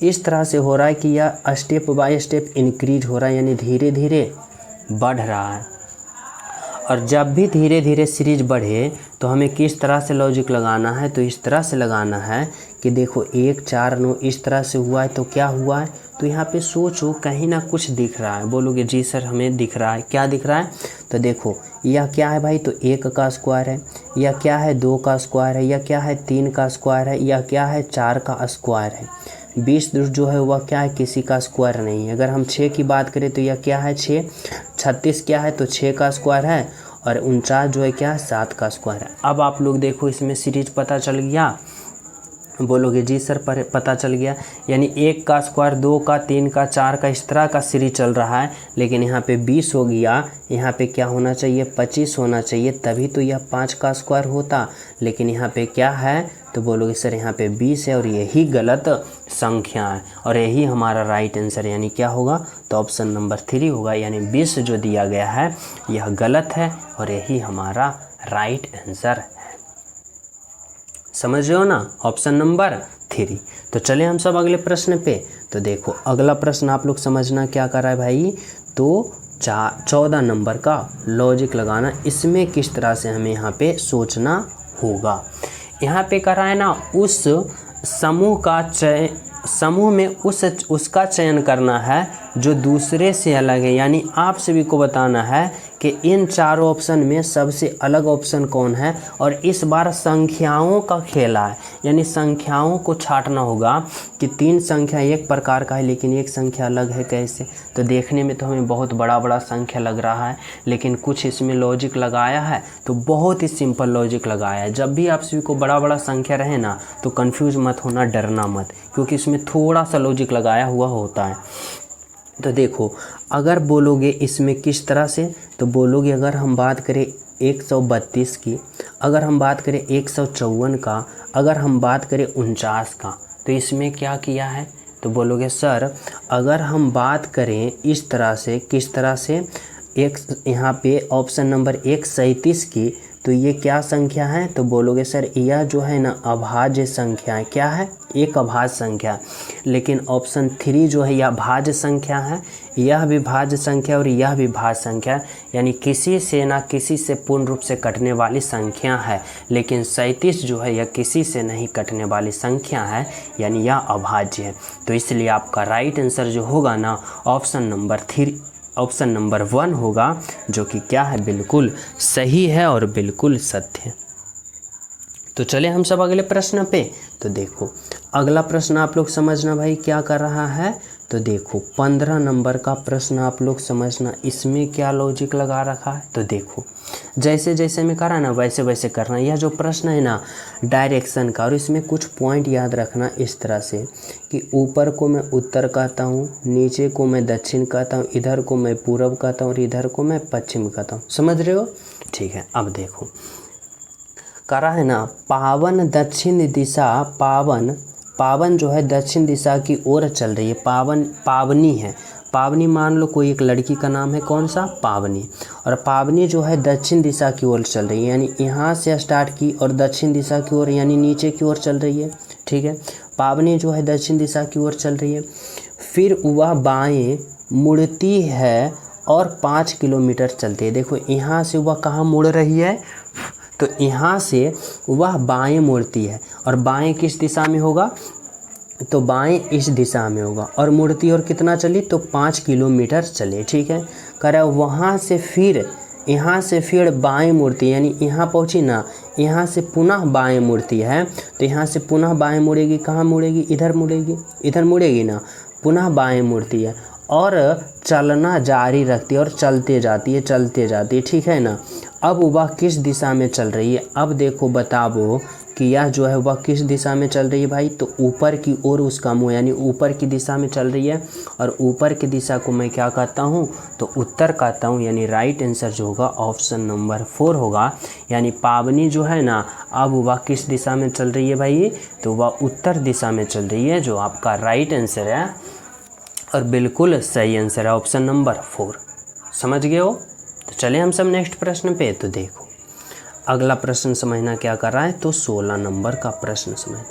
इस तरह से हो रहा है कि यह स्टेप बाय स्टेप इंक्रीज हो रहा है यानी धीरे धीरे बढ़ रहा है। और जब भी धीरे धीरे सीरीज बढ़े तो हमें किस तरह से लॉजिक लगाना है, तो इस तरह से लगाना है कि देखो 1 4 9 इस तरह से हुआ है तो क्या हुआ है, तो यहाँ पे सोचो कहीं ना कुछ दिख रहा है। बोलोगे जी सर हमें दिख रहा है, क्या दिख रहा है, तो देखो यह क्या है भाई, तो 1 का स्क्वायर है, यह क्या है 2 का स्क्वायर है, यह क्या है 3 का स्क्वायर है, यह क्या है 4 का स्क्वायर है। 20 जो है वह क्या है, किसी का स्क्वायर नहीं है। अगर हम 6 की बात करें तो यह क्या है 6, 36 क्या है तो 6 का स्क्वायर है, और 49 जो है क्या है 7 का स्क्वायर है। अब आप लोग देखो इसमें सीरीज पता चल गया, बोलोगे जी सर पर पता चल गया। यानी 1 का स्क्वायर 2 का 3 का 4 का इस तरह का सीरीज चल रहा है, लेकिन यहाँ पे 20 हो गया, यहाँ पे क्या होना चाहिए 25 होना चाहिए, तभी तो यह 5 का स्क्वायर होता। लेकिन यहाँ पे क्या है, तो बोलोगे सर यहाँ पे 20 है और यही गलत संख्या है और यही हमारा राइट आंसर यानी क्या होगा, तो ऑप्शन नंबर 3 होगा। यानी 20 जो दिया गया है यह गलत है और यही हमारा राइट आंसर है। समझ रहे हो ना, ऑप्शन नंबर 3। तो चले हम सब अगले प्रश्न पे। तो देखो अगला प्रश्न आप लोग समझना क्या कर रहा है भाई, तो 14 नंबर का लॉजिक लगाना। इसमें किस तरह से हमें यहाँ पे सोचना होगा। यहाँ पे कर रहा है ना उस समूह का समूह में उसका चयन करना है जो दूसरे से अलग है। यानी आप सभी को बताना है कि इन चारों ऑप्शन में सबसे अलग ऑप्शन कौन है, और इस बार संख्याओं का खेला है। यानी संख्याओं को छांटना होगा कि 3 संख्या एक प्रकार का है लेकिन एक संख्या अलग है, कैसे। तो देखने में तो हमें बहुत बड़ा बड़ा संख्या लग रहा है, लेकिन कुछ इसमें लॉजिक लगाया है तो बहुत ही सिंपल लॉजिक लगाया है। जब भी आप सभी को बड़ा बड़ा संख्या रहे ना तो कंफ्यूज मत होना, डरना मत, क्योंकि इसमें थोड़ा सा लॉजिक लगाया हुआ होता है। तो देखो अगर बोलोगे इसमें किस तरह से, तो बोलोगे अगर हम बात करें 132 की, अगर हम बात करें 154 का, अगर हम बात करें 49 का, तो इसमें क्या किया है, तो बोलोगे सर अगर हम बात करें इस तरह से, किस तरह से, एक यहाँ पे ऑप्शन नंबर 137 की, तो ये क्या संख्या है, तो बोलोगे सर यह जो है ना अभाज्य संख्या है। क्या है, एक अभाज्य संख्या। लेकिन ऑप्शन 3 जो है यह भाज्य संख्या है, यह भी भाज्य संख्या और यह भी भाज्य संख्या, यानी किसी से ना किसी से पूर्ण रूप से कटने वाली संख्या है। लेकिन 37 जो है यह किसी से नहीं कटने वाली संख्या है, यानी यह अभाज्य है। तो इसलिए आपका राइट आंसर जो होगा ना ऑप्शन नंबर 3, ऑप्शन नंबर 1 होगा, जो कि क्या है बिल्कुल सही है और बिल्कुल सत्य है। तो चले हम सब अगले प्रश्न पे। तो देखो अगला प्रश्न आप लोग समझना भाई क्या कर रहा है, तो देखो 15 नंबर का प्रश्न आप लोग समझना, इसमें क्या लॉजिक लगा रखा है। तो देखो जैसे जैसे मैं करा ना वैसे वैसे करना। यह जो प्रश्न है ना डायरेक्शन का, और इसमें कुछ पॉइंट याद रखना इस तरह से कि ऊपर को मैं उत्तर कहता हूँ, नीचे को मैं दक्षिण कहता हूँ, इधर को मैं पूरब कहता हूँ और इधर को मैं पश्चिम कहता हूँ। समझ रहे हो? ठीक है। अब देखो करा है ना पावन दक्षिण दिशा, पावन जो है दक्षिण दिशा की ओर चल रही है। पावनी है, पावनी मान लो कोई एक लड़की का नाम है, कौन सा? पावनी। और पावनी जो है दक्षिण दिशा की ओर चल रही है, यानी यहाँ से स्टार्ट की और दक्षिण दिशा की ओर यानी नीचे की ओर चल रही है। ठीक है, पावनी जो है दक्षिण दिशा की ओर चल रही है। फिर वह बाएं मुड़ती है और 5 किलोमीटर चलती है। देखो यहाँ से वह कहाँ मुड़ रही है, तो यहाँ से वह बाएं मुड़ती है, और बाएं किस दिशा में होगा? तो बाएं इस दिशा में होगा, और मुड़ती और कितना चली? तो 5 किलोमीटर चले। ठीक है, करे वहाँ से फिर यहाँ से फिर बाएं मुड़ती, यानी यहाँ पहुँची ना, यहाँ से पुनः बाएं मुड़ती है। तो यहाँ से पुनः बाएं मुड़ेगी, कहाँ मुड़ेगी? इधर मुड़ेगी, इधर मुड़ेगी ना, पुनः बाएं मुड़ती है और चलना जारी रखती है और चलते जाती है, चलते जाती है। ठीक है ना। अब वह किस दिशा में चल रही है? अब देखो बताओ कि यह जो है वह किस दिशा में चल रही है भाई? तो ऊपर की ओर उसका मुँह, यानी ऊपर की दिशा में चल रही है। और ऊपर की दिशा को मैं क्या कहता हूँ? तो उत्तर कहता हूँ। यानी राइट आंसर जो होगा ऑप्शन नंबर 4 होगा। यानी पावनी जो है ना, अब वह किस दिशा में चल रही है भाई? तो वह उत्तर दिशा में चल रही है, जो आपका राइट आंसर है और बिल्कुल सही आंसर है ऑप्शन नंबर 4। समझ गए हो? तो चले हम सब नेक्स्ट प्रश्न पे। तो देखो अगला प्रश्न समझना क्या कर रहा है, तो 16 नंबर का प्रश्न समझना।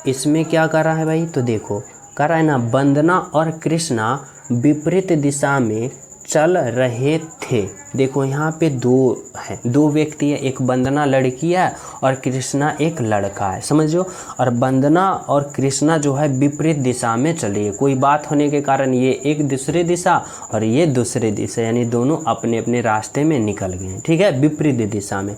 इसमें क्या कर रहा है भाई? तो देखो कर रहा है ना वंदना और कृष्णा विपरीत दिशा में चल रहे थे। देखो यहाँ पे दो व्यक्ति है, एक वंदना लड़की है और कृष्णा एक लड़का है, समझो। और वंदना और कृष्णा जो है विपरीत दिशा में चल रही है। कोई बात होने के कारण ये एक दूसरे दिशा और ये दूसरे दिशा, यानी दोनों अपने अपने रास्ते में निकल गए हैं। ठीक है, विपरीत दिशा में।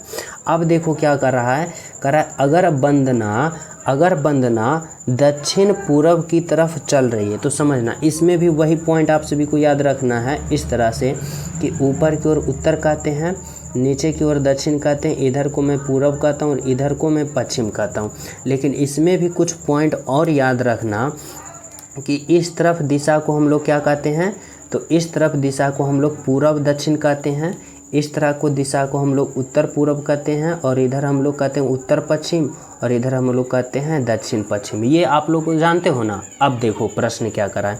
अब देखो क्या कर रहा है, कर रहा है अगर वंदना दक्षिण पूरब की तरफ चल रही है, तो समझना इसमें भी वही पॉइंट आप सभी को याद रखना है इस तरह से कि ऊपर की ओर उत्तर कहते हैं, नीचे की ओर दक्षिण कहते हैं, इधर को मैं पूरब कहता हूँ और इधर को मैं पश्चिम कहता हूँ। लेकिन इसमें भी कुछ पॉइंट और याद रखना कि इस तरफ दिशा को हम लोग क्या कहते हैं? तो इस तरफ दिशा को हम लोग पूरब दक्षिण कहते हैं, इस तरह को दिशा को हम लोग उत्तर पूरब कहते हैं, और इधर हम लोग कहते हैं उत्तर पश्चिम, और इधर हम लोग कहते हैं दक्षिण पश्चिम। ये आप लोग को जानते हो ना। अब देखो प्रश्न क्या कर रहा है,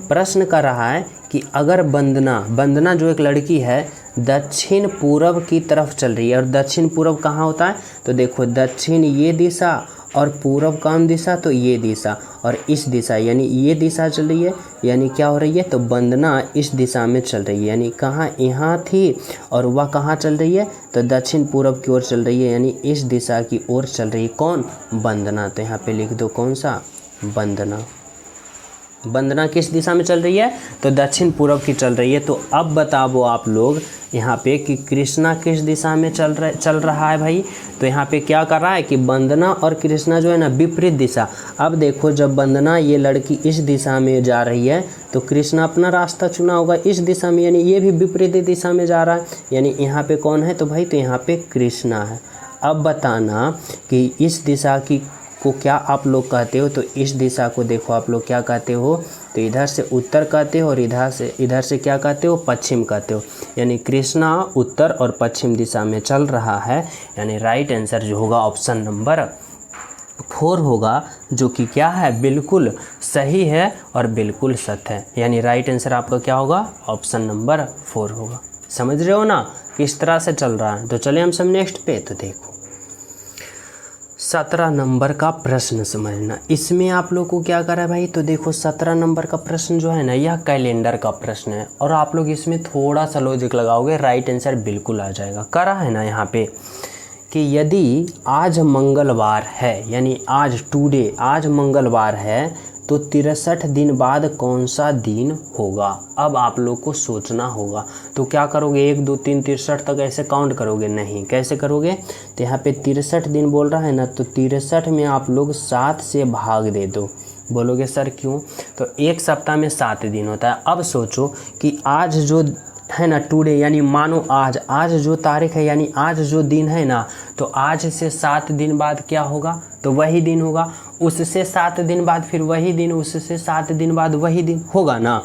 प्रश्न कर रहा है कि अगर वंदना जो एक लड़की है दक्षिण पूरब की तरफ चल रही है, और दक्षिण पूरब कहाँ होता है? तो देखो दक्षिण ये दिशा और पूरब कौन दिशा? तो ये दिशा, और इस दिशा यानी ये दिशा चल रही है, यानी क्या हो रही है? तो वंदना इस दिशा में चल रही है, यानी कहाँ? यहाँ थी और वह कहाँ चल रही है? तो दक्षिण पूरब की ओर चल रही है, यानी इस दिशा की ओर चल रही है। कौन? वंदना। तो यहाँ पे लिख दो कौन सा? वंदना। वंदना किस दिशा में चल रही है? तो दक्षिण पूरब की चल रही है। तो अब बताओ आप लोग यहाँ पे कि कृष्णा किस दिशा में चल रहा है भाई? तो यहाँ पे क्या कर रहा है कि वंदना और कृष्णा जो है ना विपरीत दिशा। अब देखो जब वंदना ये लड़की इस दिशा में जा रही है तो कृष्णा अपना रास्ता चुना होगा इस दिशा में, यानी ये भी विपरीत दिशा में जा रहा है, यानी यहाँ पे कौन है? तो भाई तो यहाँ पे कृष्णा है। अब बताना कि इस दिशा को क्या आप लोग कहते हो? तो इस दिशा को देखो आप लोग क्या कहते हो? तो इधर से उत्तर कहते हो और इधर से क्या कहते हो? पश्चिम कहते हो। यानी कृष्णा उत्तर और पश्चिम दिशा में चल रहा है, यानी राइट आंसर जो होगा ऑप्शन नंबर 4 होगा, जो कि क्या है? बिल्कुल सही है और बिल्कुल सत्य है। यानी राइट आंसर आपका क्या होगा? ऑप्शन नंबर 4 होगा। समझ रहे हो ना किस तरह से चल रहा है? तो चले हम सब नेक्स्ट पे। तो देखो 17 नंबर का प्रश्न समझना। इसमें आप लोग को क्या करा है भाई? तो देखो 17 नंबर का प्रश्न जो है ना यह कैलेंडर का प्रश्न है, और आप लोग इसमें थोड़ा सा लॉजिक लगाओगे राइट आंसर बिल्कुल आ जाएगा। करा है ना यहाँ पे कि यदि आज मंगलवार है, यानी आज मंगलवार है, तो 63 दिन बाद कौन सा दिन होगा? अब आप लोग को सोचना होगा। तो क्या करोगे? 1 2 3 63 तक ऐसे काउंट करोगे? नहीं। कैसे करोगे? तो यहाँ पे 63 दिन बोल रहा है ना, तो 63 में आप लोग 7 से भाग दे दो, बोलोगे सर क्यों? तो एक सप्ताह में 7 दिन होता है। अब सोचो कि आज जो है ना टुडे, यानी मानो आज जो तारीख है, यानी आज जो दिन है ना, तो आज से 7 दिन बाद क्या होगा? तो वही दिन होगा। उससे 7 दिन बाद फिर वही दिन, उससे 7 दिन बाद वही दिन होगा ना।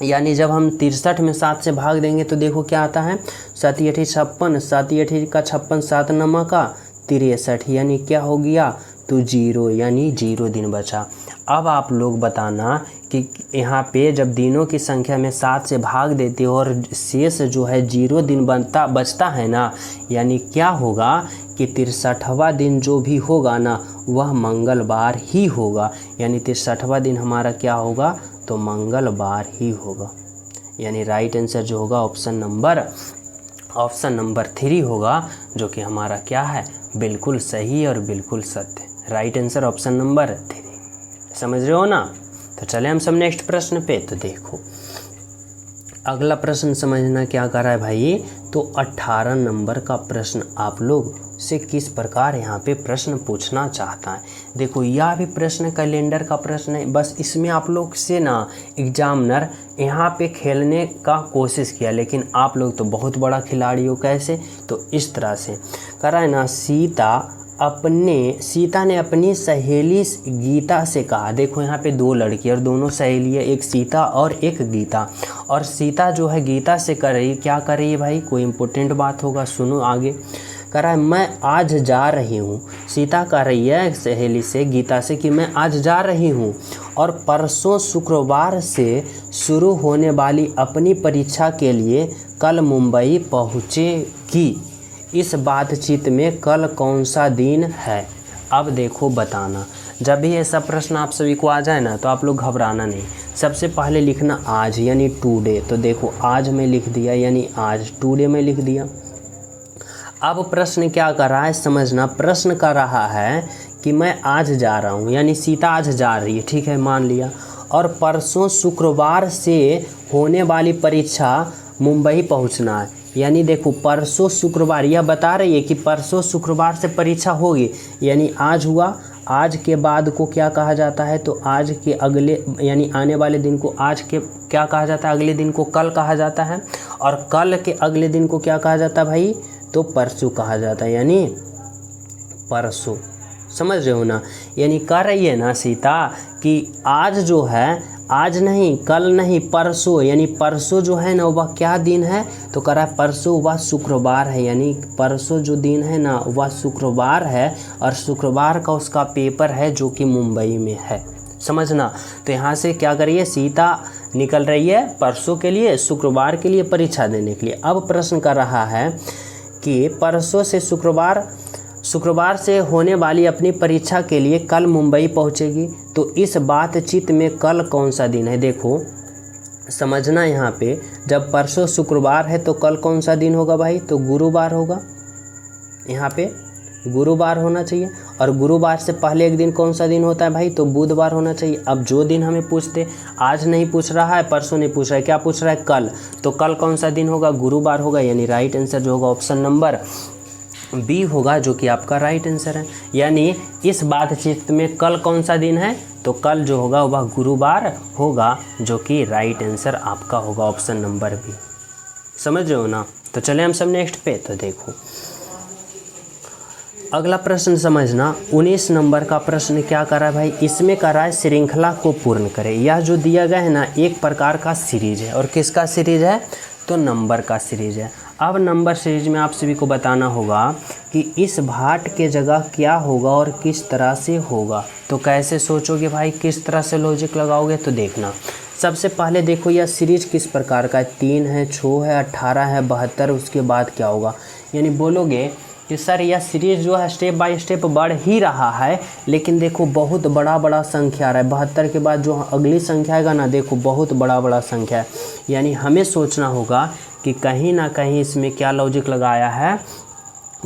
यानी जब हम 63 में 7 से भाग देंगे तो देखो क्या आता है, 7 × 56, 7 × का 56, 7 नमा का 63, यानी क्या हो गया? तो 0, यानी 0 दिन बचा। अब आप लोग बताना कि यहाँ पे जब दिनों की संख्या में 7 से भाग देते हो और शेष जो है 0 दिन बचता है ना, यानी क्या होगा कि 63वां दिन जो भी होगा ना वह मंगलवार ही होगा। यानी 63वां दिन हमारा क्या होगा? तो मंगलवार ही होगा। यानी राइट आंसर जो होगा ऑप्शन नंबर 3 होगा, जो कि हमारा क्या है? बिल्कुल सही और बिल्कुल सत्य। Right answer option number 3। समझ रहे हो ना? तो चले हम सब नेक्स्ट प्रश्न पे। तो देखो अगला प्रश्न समझना क्या कर रहा है भाई, तो 18 नंबर का प्रश्न आप लोग से किस प्रकार यहाँ पे प्रश्न पूछना चाहता है। देखो यह भी प्रश्न कैलेंडर का प्रश्न है, बस इसमें आप लोग से ना एग्जामिनर यहाँ पे खेलने का कोशिश किया, लेकिन आप लोग तो बहुत बड़ा खिलाड़ी हो। कैसे? तो इस तरह से कर रहा है ना, सीता ने अपनी सहेली गीता से कहा। देखो यहाँ पे 2 लड़की और दोनों सहेली है, एक सीता और एक गीता। और सीता जो है गीता से क्या कर रही है भाई? कोई इंपॉर्टेंट बात होगा, सुनो आगे। कह रहा है मैं आज जा रही हूँ। सीता कह रही है सहेली से, गीता से, कि मैं आज जा रही हूँ और परसों शुक्रवार से शुरू होने वाली अपनी परीक्षा के लिए कल मुंबई पहुँचेगी। इस बातचीत में कल कौन सा दिन है? अब देखो बताना। जब भी ऐसा प्रश्न आप सभी को आ जाए ना तो आप लोग घबराना नहीं। सबसे पहले लिखना आज, यानी टुडे। तो देखो आज में लिख दिया, यानी आज, टुडे में लिख दिया। अब प्रश्न क्या कर रहा है समझना। प्रश्न कर रहा है कि मैं आज जा रहा हूँ, यानी सीता आज जा रही है, ठीक है, मान लिया। और परसों शुक्रवार से होने वाली परीक्षा मुंबई पहुँचना है। यानी देखो परसों शुक्रवार, यह बता रही है कि परसों शुक्रवार से परीक्षा होगी, यानी आज हुआ। आज के बाद को क्या कहा जाता है? तो आज के अगले, यानी आने वाले दिन को आज के क्या कहा जाता है? अगले दिन को कल कहा जाता है। और कल के अगले दिन को क्या कहा जाता है भाई? तो परसों कहा जाता है, यानी परसों। समझ रहे हो ना? यानी कह रही है ना सीता कि आज जो है, आज नहीं, कल नहीं, परसों, यानी परसों जो है ना वह क्या दिन है? तो कह रहा है परसों वह शुक्रवार है, यानी परसों जो दिन है ना वह शुक्रवार है और शुक्रवार का उसका पेपर है जो कि मुंबई में है। समझना। तो यहाँ से क्या करिए, सीता निकल रही है परसों के लिए, शुक्रवार के लिए परीक्षा देने के लिए। अब प्रश्न कर रहा है कि परसों से शुक्रवार से होने वाली अपनी परीक्षा के लिए कल मुंबई पहुंचेगी। तो इस बातचीत में कल कौन सा दिन है? देखो समझना यहाँ पे, जब परसों शुक्रवार है तो कल कौन सा दिन होगा भाई? तो गुरुवार होगा। यहाँ पे गुरुवार होना चाहिए। और गुरुवार से पहले एक दिन कौन सा दिन होता है भाई? तो बुधवार होना चाहिए। अब जो दिन हमें पूछते, आज नहीं पूछ रहा है, परसों नहीं पूछ रहा है, क्या पूछ रहा है? कल। तो कल कौन सा दिन होगा? गुरुवार होगा। यानी राइट आंसर जो होगा ऑप्शन नंबर बी होगा, जो कि आपका राइट आंसर है। यानी इस बातचीत में कल कौन सा दिन है? तो कल जो होगा वह गुरुवार होगा, जो कि राइट आंसर आपका होगा ऑप्शन नंबर बी। समझ रहे हो ना? तो चले हम सब नेक्स्ट पे। तो देखो अगला प्रश्न समझना। 19 नंबर का प्रश्न क्या कर रहा है भाई? इसमें कर रहा है श्रृंखला को पूर्ण करें। यह जो दिया गया है ना एक प्रकार का सीरीज है। और किसका सीरीज है? तो नंबर का सीरीज है। अब नंबर सीरीज में आप सभी को बताना होगा कि इस भाट के जगह क्या होगा और किस तरह से होगा। तो कैसे सोचोगे भाई, किस तरह से लॉजिक लगाओगे? तो देखना, सबसे पहले देखो यह सीरीज किस प्रकार का है? 3 है, 6 है, 18 है, 72। उसके बाद क्या होगा? यानी बोलोगे कि सर यह सीरीज जो है स्टेप बाय स्टेप बढ़ ही रहा है, लेकिन देखो बहुत बड़ा संख्या आ रहा है। 72 के बाद जो अगली संख्या आएगा ना, देखो बहुत बड़ा संख्या है। यानी हमें सोचना होगा कि कहीं ना कहीं इसमें क्या लॉजिक लगाया है?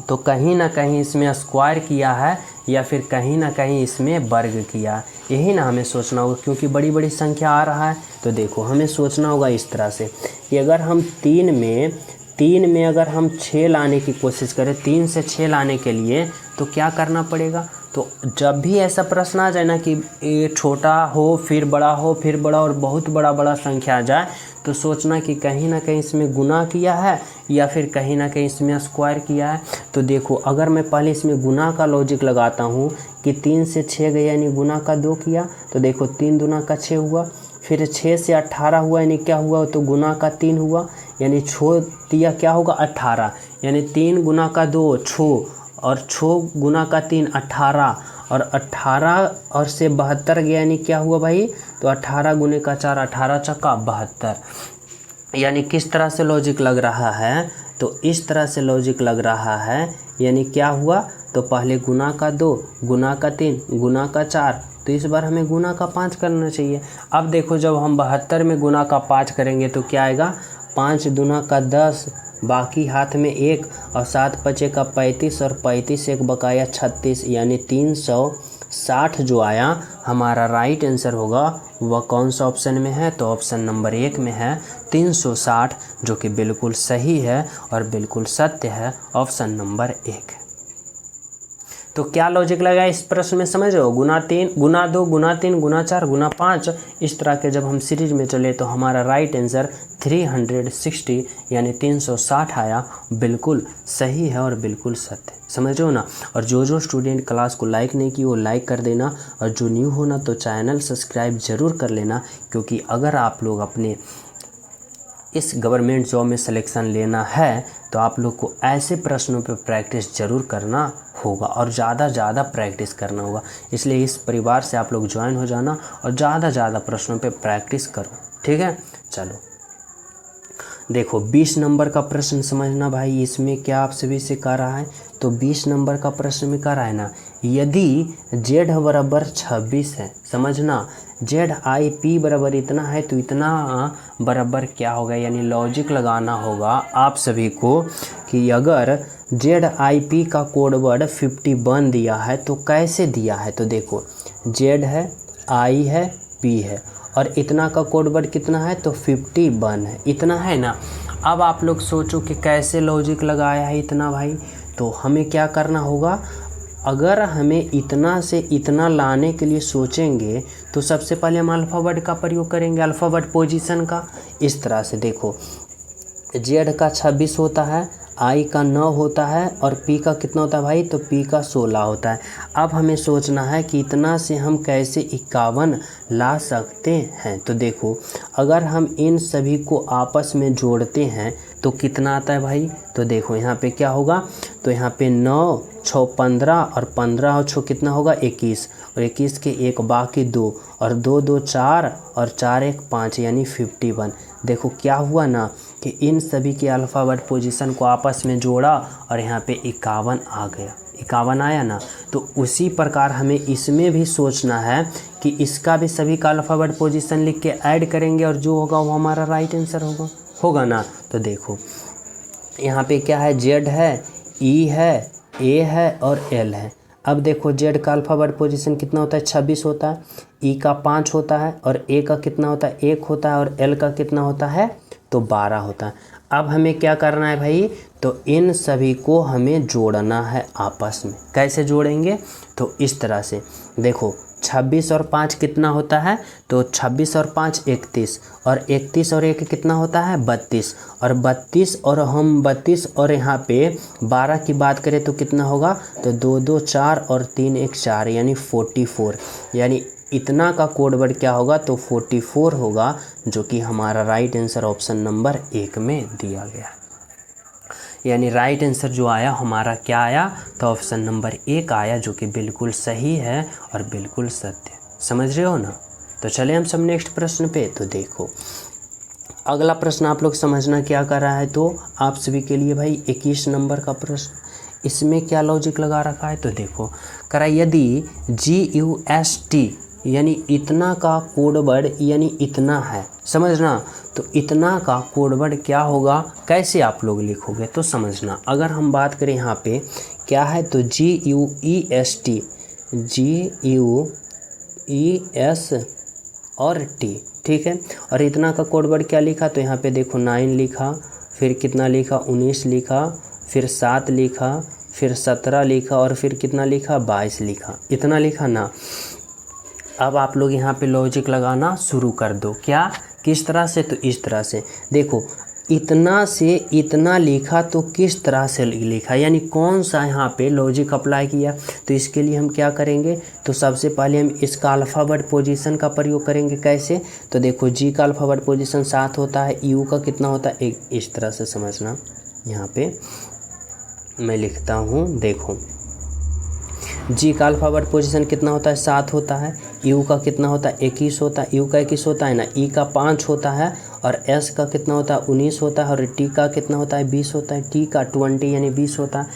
तो कहीं ना कहीं इसमें स्क्वायर किया है या फिर कहीं ना कहीं इसमें वर्ग किया। यही ना हमें सोचना होगा, क्योंकि बड़ी संख्या आ रहा है। तो देखो हमें सोचना होगा इस तरह से कि अगर हम 3 में अगर हम 6 लाने की कोशिश करें, 3 से 6 लाने के लिए, तो क्या करना पड़ेगा? तो जब भी ऐसा प्रश्न आ जाए ना कि ये छोटा हो फिर बड़ा हो फिर बड़ा और बहुत बड़ा संख्या आ जाए, तो सोचना कि कहीं ना कहीं इसमें गुना किया है या फिर कहीं ना कहीं इसमें स्क्वायर किया है। तो देखो अगर मैं पहले इसमें गुना का लॉजिक लगाता हूँ कि 3 से 6 गया यानी गुना का 2 किया, तो देखो 3 दूना का 6 हुआ, फिर 6 से 18 हुआ यानी क्या हुआ, तो गुना का 3 हुआ, यानी छोड़ दिया क्या होगा 18, यानी 3 गुना का 2 6 और 6 गुना का 3 18, और 18 और से 72 गया यानी क्या हुआ भाई, तो 18 गुने का 4 18 चक्का 72। यानी किस तरह से लॉजिक लग रहा है, तो इस तरह से लॉजिक लग रहा है। यानी क्या हुआ, तो पहले गुना का 2 गुना का 3 गुना का 4, तो इस बार हमें गुना का 5 करना चाहिए। अब देखो जब हम 72 में गुना का 5 करेंगे तो क्या आएगा, 5 दूना का 10, बाकी हाथ में 1 और 7 बचे का 35 और 35 एक बकाया 36, यानी 360 जो आया हमारा राइट आंसर होगा वह कौन सा ऑप्शन में है, तो ऑप्शन नंबर 1 में है 360, जो कि बिल्कुल सही है और बिल्कुल सत्य है, ऑप्शन नंबर 1। तो क्या लॉजिक लगा इस प्रश्न में, समझ रहे हो, गुना 3 गुना 2 गुना 3 गुना 4 गुना 5, इस तरह के जब हम सीरीज में चले तो हमारा राइट आंसर 360 यानी 360 आया, बिल्कुल सही है और बिल्कुल सत्य, समझ रहे हो ना। और जो स्टूडेंट क्लास को लाइक नहीं की वो लाइक कर देना, और जो न्यू हो ना तो चैनल सब्सक्राइब ज़रूर कर लेना, क्योंकि अगर आप लोग अपने इस गवर्नमेंट जॉब में सिलेक्शन लेना है तो आप लोग को ऐसे प्रश्नों पे प्रैक्टिस ज़रूर करना होगा और ज़्यादा प्रैक्टिस करना होगा। इसलिए इस परिवार से आप लोग ज्वाइन हो जाना और ज़्यादा प्रश्नों पे प्रैक्टिस करो, ठीक है। चलो देखो 20 नंबर का प्रश्न समझना भाई, इसमें क्या आप सभी से कह रहा है, तो 20 नंबर का प्रश्न में कह रहा है ना, यदि z बराबर 26 है, समझना ZIP बराबर इतना है तो इतना बराबर क्या होगा, यानी लॉजिक लगाना होगा आप सभी को कि अगर ZIP का कोड वर्ड 51 दिया है तो कैसे दिया है, तो देखो Z है I है P है और इतना का कोड वर्ड कितना है, तो 51 है, इतना है ना। अब आप लोग सोचो कि कैसे लॉजिक लगाया है इतना भाई, तो हमें क्या करना होगा, अगर हमें इतना से इतना लाने के लिए सोचेंगे तो सबसे पहले हम अल्फ़ाबेट का प्रयोग करेंगे, अल्फ़ाबेट पोजीशन का। इस तरह से देखो Z का 26 होता है, I का 9 होता है और P का कितना होता है भाई, तो P का 16 होता है। अब हमें सोचना है कि इतना से हम कैसे 51 ला सकते हैं, तो देखो अगर हम इन सभी को आपस में जोड़ते हैं तो कितना आता है भाई, तो देखो यहाँ पे क्या होगा, तो यहाँ पे 9 6 15 और 15 और 6 कितना होगा 21 और 21 के एक बाकी 2 और 2 2 4 और 4 1 5 यानी 51। देखो क्या हुआ ना कि इन सभी के अल्फ़ाबेट पोजीशन को आपस में जोड़ा और यहाँ पे 51 आ गया, 51 आया ना। तो उसी प्रकार हमें इसमें भी सोचना है कि इसका भी सभी का अल्फ़ाबेट पोजीशन लिख के ऐड करेंगे और जो होगा वो हमारा राइट आंसर होगा ना। तो देखो यहाँ पे क्या है, Z है, E है, A है और L है। अब देखो Z का अल्फ़ाबेट पोजीशन कितना होता है, 26 होता है, E का 5 होता है और A का कितना होता है 1 होता है और L का कितना होता है, तो 12 होता है। अब हमें क्या करना है भाई, तो इन सभी को हमें जोड़ना है आपस में। कैसे जोड़ेंगे, तो इस तरह से देखो 26 और 5 कितना होता है, तो 26 और 5 31 और 31 और 1 कितना होता है 32 और 32 और हम 32 और यहाँ पे 12 की बात करें तो कितना होगा, तो 2 2 4 और 3 1 4 यानी 44, यानी इतना का कोड वर्ड क्या होगा, तो 44 होगा, जो कि हमारा राइट आंसर ऑप्शन नंबर 1 में दिया गया। यानी राइट आंसर जो आया हमारा क्या आया, तो ऑप्शन नंबर 1 आया, जो कि बिल्कुल सही है और बिल्कुल सत्य, समझ रहे हो ना। तो चले हम सब नेक्स्ट प्रश्न पे। तो देखो अगला प्रश्न आप लोग समझना क्या कर रहा है, तो आप सभी के लिए भाई 21 नंबर का प्रश्न, इसमें क्या लॉजिक लगा रखा है, तो देखो करा यदि GUST यानी इतना का कोड वर्ड यानी इतना है, समझना, तो इतना का कोड वर्ड क्या होगा, कैसे आप लोग लिखोगे, तो समझना। अगर हम बात करें यहाँ पे क्या है, तो GUEST और T, ठीक है। और इतना का कोड वर्ड क्या लिखा, तो यहाँ पे देखो 9 लिखा, फिर कितना लिखा 19 लिखा, फिर 7 लिखा, फिर 17 लिखा और फिर कितना लिखा 22 लिखा, इतना लिखा ना। अब आप लोग यहाँ पे लॉजिक लगाना शुरू कर दो। क्या, किस तरह से? तो इस तरह से देखो, इतना से इतना लिखा तो किस तरह से लिखा, यानी कौन सा यहाँ पे लॉजिक अप्लाई किया। तो इसके लिए हम क्या करेंगे, तो सबसे पहले हम इसका अल्फ़ाबेट पोजीशन का प्रयोग करेंगे। कैसे? तो देखो जी का अल्फ़ाबेट पोजीशन 7 होता है, यू का कितना होता है, एक इस तरह से समझना। यहाँ पे मैं लिखता हूँ, देखो जी का अल्फ़ाबेट पोजीशन कितना होता है 7 होता है, यू का कितना होता है 21 होता है, यू का 21 होता है ना, ई का 5 होता है और एस का कितना होता है 19 होता है और टी का कितना होता है 20 होता है, टी का 20 यानी 20 होता है।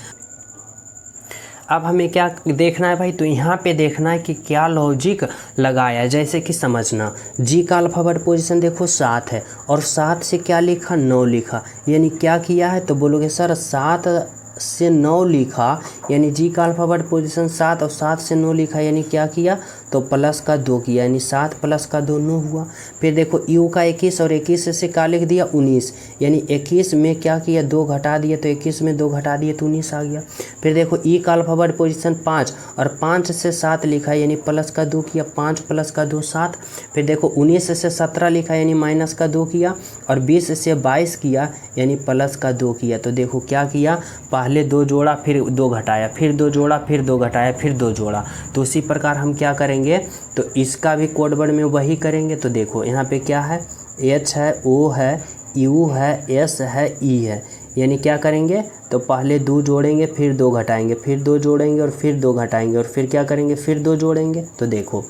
अब हमें क्या देखना है भाई, तो यहाँ पे देखना है कि क्या लॉजिक लगाया। जैसे कि समझना, जी का अल्फ़ाबेट पोजीशन देखो 7 है और 7 से क्या लिखा 9 लिखा, यानी क्या किया है, तो बोलोगे सर 7 से 9 लिखा, यानी जी का अल्फ़ाबेट पोजीशन 7 और 7 से 9 लिखा, यानी क्या किया, तो प्लस का 2 किया, यानी 7 प्लस का 2 9 हुआ। फिर देखो यू का 21 और 21 से क्या लिख दिया 19, यानी 21 में क्या किया 2 घटा दिया, तो 21 में 2 घटा दिए तो 19 आ गया। फिर देखो ई का अल्फ़ाबेट पोजीशन 5 और 5 से 7 लिखा, यानी प्लस का 2 किया, 5 प्लस का 2 7। फिर देखो 19 से 17 लिखा, यानी माइनस का 2 किया और 20 से 22 किया, यानी प्लस का 2 किया। तो देखो क्या किया, पहले 2 जोड़ा फिर 2 घटाया, फिर 2 जोड़ा फिर 2 घटाया फिर 2 जोड़ा। तो उसी प्रकार हम क्या करेंगे, तो इसका भी कोड वर्ड में वही करेंगे। तो देखो यहाँ पे क्या है, एच है, ओ है, यू है, एस है, ई है, यानी क्या करेंगे, तो पहले 2 जोड़ेंगे फिर 2 घटाएंगे, फिर 2 जोड़ेंगे और फिर 2 घटाएंगे और फिर क्या करेंगे, फिर 2 जोड़ेंगे। तो देखो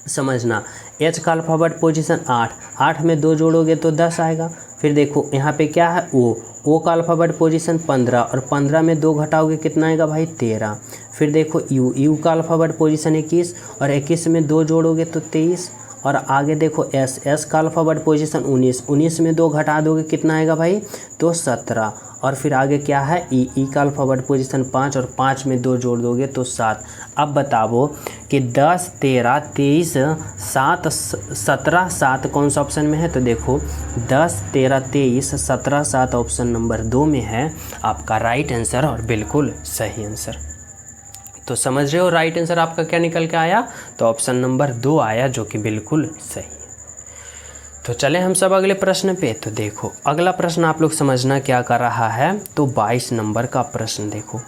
समझना, एच का अल्फ़ाबेट पोजीशन 8 में 2 जोड़ोगे तो 10 आएगा। फिर देखो यहाँ पे क्या है, ओ का अल्फ़ाबेट पोजीशन 15 और 15 में 2 घटाओगे कितना आएगा भाई 13। फिर देखो यू का अल्फ़ाबेट पोजीशन 21 और 21 में 2 जोड़ोगे तो 23। और आगे देखो एस का अल्फ़ाबेट पोजीशन 19 में 2 घटा दोगे कितना आएगा भाई, तो 17। और फिर आगे क्या है, ई का अल्फ़ाबेट पोजीशन 5 और 5 में 2 जोड़ दोगे तो 7। अब बताओ कि 10 13 23 7 17 7 कौन सा ऑप्शन में है, तो देखो 10 13 23 17 7 ऑप्शन नंबर 2 में है आपका राइट आंसर और बिल्कुल सही आंसर। तो समझ रहे हो राइट आंसर आपका क्या निकल के आया, तो ऑप्शन नंबर 2 आया, जो कि बिल्कुल सही है। तो चलें हम सब अगले प्रश्न पे। तो देखो अगला प्रश्न आप लोग समझना क्या कर रहा है, तो 22 नंबर का प्रश्न देखो।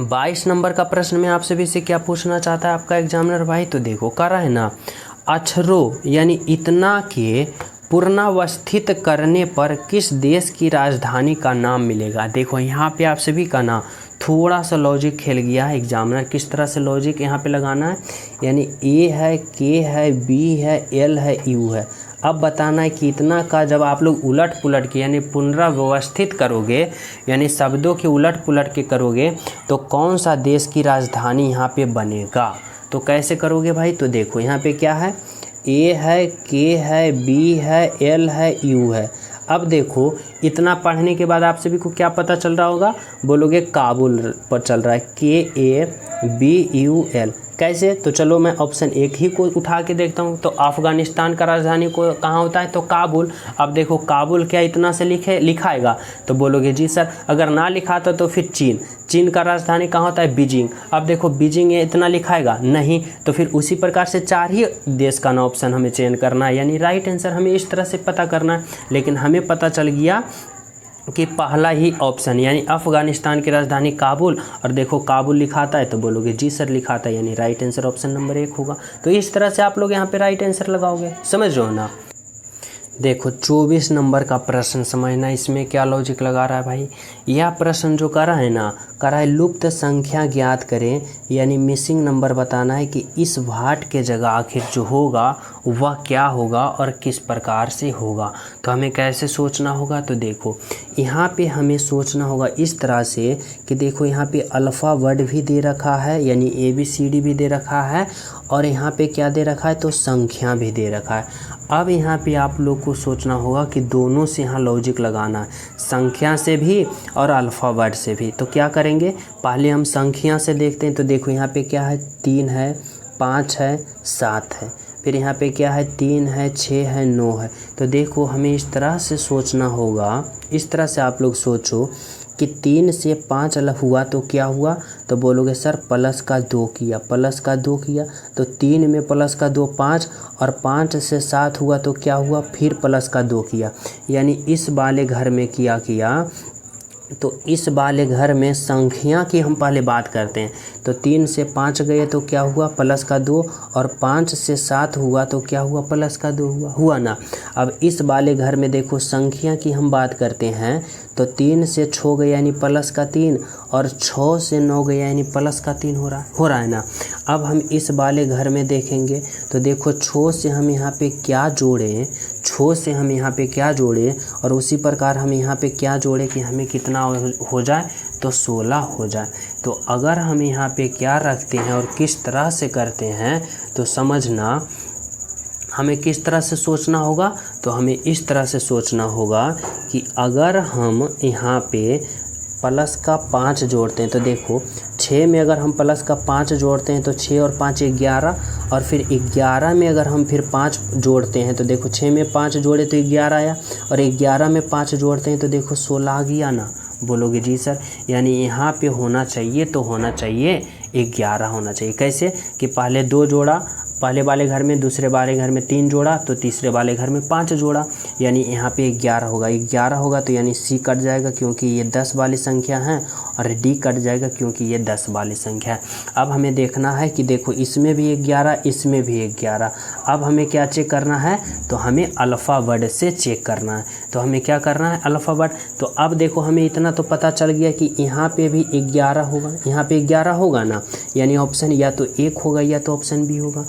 22 नंबर का प्रश्न में आपसे भी से क्या पूछना चाहता है आपका एग्जामिनर भाई, तो देखो कर रहा है ना, अक्षरों यानी इतना के पुनरावस्थित करने पर किस देश की राजधानी का नाम मिलेगा। देखो यहाँ पे आप सभी का ना थोड़ा सा लॉजिक खेल गया है एग्जामिनर, किस तरह से लॉजिक यहाँ पे लगाना है, यानी ए है, के है, बी है, एल है, यू है। अब बताना है कि इतना का जब आप लोग उलट पुलट के यानी पुनरावस्थित करोगे, यानी शब्दों के उलट पुलट के करोगे, तो कौन सा देश की राजधानी यहाँ पे बनेगा। तो कैसे करोगे भाई, तो देखो यहाँ पे क्या है, ए है, के है, बी है, एल है, यू है। अब देखो इतना पढ़ने के बाद आप सभी को क्या पता चल रहा होगा, बोलोगे काबुल पर चल रहा है, KABUL। कैसे, तो चलो मैं ऑप्शन 1 ही को उठा के देखता हूँ। तो अफ़गानिस्तान का राजधानी को कहाँ होता है, तो काबुल। अब देखो काबुल क्या इतना से लिखाएगा, तो बोलोगे जी सर अगर ना लिखाता तो फिर चीन का राजधानी कहाँ होता है, बीजिंग। अब देखो बीजिंग ये इतना लिखाएगा नहीं, तो फिर उसी प्रकार से 4 ही देश का ना ऑप्शन हमें चयन करना है, यानी राइट आंसर हमें इस तरह से पता करना है। लेकिन हमें पता चल गया कि पहला ही ऑप्शन यानी अफ़गानिस्तान की राजधानी काबुल, और देखो काबुल लिखाता है तो बोलोगे जी सर लिखाता है, यानी राइट आंसर ऑप्शन नंबर 1 होगा। तो इस तरह से आप लोग यहाँ पे राइट आंसर लगाओगे, समझ रहे हो ना। देखो 24 नंबर का प्रश्न समझना, इसमें क्या लॉजिक लगा रहा है भाई। यह प्रश्न जो कर रहा है ना, कर रहा है लुप्त संख्या ज्ञात करें, यानी मिसिंग नंबर बताना है कि इस भाट के जगह आखिर जो होगा वह क्या होगा और किस प्रकार से होगा। तो हमें कैसे सोचना होगा, तो देखो यहाँ पे हमें सोचना होगा इस तरह से कि देखो यहाँ पे अल्फ़ा वर्ड भी दे रखा है, यानी ABCD भी दे रखा है, और यहाँ पे क्या दे रखा है, तो संख्या भी दे रखा है। अब यहाँ पे आप लोग को सोचना होगा कि दोनों से यहाँ लॉजिक लगाना है, संख्या से भी और अल्फ़ावर्ड से भी। तो क्या करेंगे, पहले हम संख्या से देखते हैं। तो देखो यहाँ पे क्या है, 3 है, 5 है, 7 है। फिर यहाँ पे क्या है, 3 है, 6 है, 9 है। तो देखो हमें इस तरह से सोचना होगा, इस तरह से आप लोग सोचो कि 3 से 5 हुआ तो क्या हुआ, तो बोलोगे सर प्लस का 2 किया, प्लस का 2 किया, तो 3 में प्लस का 2 5, और 5 से 7 हुआ तो क्या हुआ, फिर प्लस का 2 किया। यानी इस वाले घर में क्या किया, तो इस वाले घर में संख्या की हम पहले बात करते हैं। तो 3 से 5 गए तो क्या हुआ, प्लस का 2, और 5 से 7 हुआ तो क्या हुआ, प्लस का 2 हुआ ना। अब इस वाले घर में देखो संख्या की हम बात करते हैं, तो 3 से 6 गया यानी प्लस का 3, और 6 से 9 गया यानी प्लस का 3 हो रहा है ना। अब हम इस वाले घर में देखेंगे तो देखो 6 से हम यहाँ पे क्या जोड़ें, 6 से हम यहाँ पे क्या जोड़ें, और उसी प्रकार हम यहाँ पे क्या जोड़ें कि हमें कितना हो जाए, तो 16 हो जाए। तो अगर हम यहाँ पे क्या रखते हैं और किस तरह से करते हैं, तो समझना हमें किस तरह से सोचना होगा, तो हमें इस तरह से सोचना होगा कि अगर हम यहाँ पे प्लस का 5 जोड़ते हैं, तो देखो 6 में अगर हम प्लस का 5 जोड़ते हैं तो 6 और 5 11, और फिर 11 में अगर हम फिर 5 जोड़ते हैं तो देखो 6 में 5 जोड़े तो 11 आया, और 11 में 5 जोड़ते हैं तो देखो 16 आ गया ना। बोलोगे जी सर, यानी यहाँ पे होना चाहिए, तो होना चाहिए 11 होना चाहिए। कैसे कि पहले 2 जोड़ा पहले वाले घर में, दूसरे वाले घर में 3 जोड़ा, तो तीसरे वाले घर में 5 जोड़ा, यानी यहाँ पे 11 होगा। 11 होगा तो यानी सी कट जाएगा क्योंकि ये 10 वाली संख्या है, और डी कट जाएगा क्योंकि ये 10 वाली संख्या है। अब हमें देखना है कि देखो इसमें भी 11, इसमें भी 11। अब हमें क्या चेक करना है, तो हमें अल्फ़ाबेट से चेक करना है। तो हमें क्या करना है, अल्फ़ाबेट। तो अब देखो हमें इतना तो पता चल गया कि यहाँ पे भी 11 होगा, यहाँ पे 11 होगा ना, यानी ऑप्शन या तो 1 होगा या तो ऑप्शन बी होगा।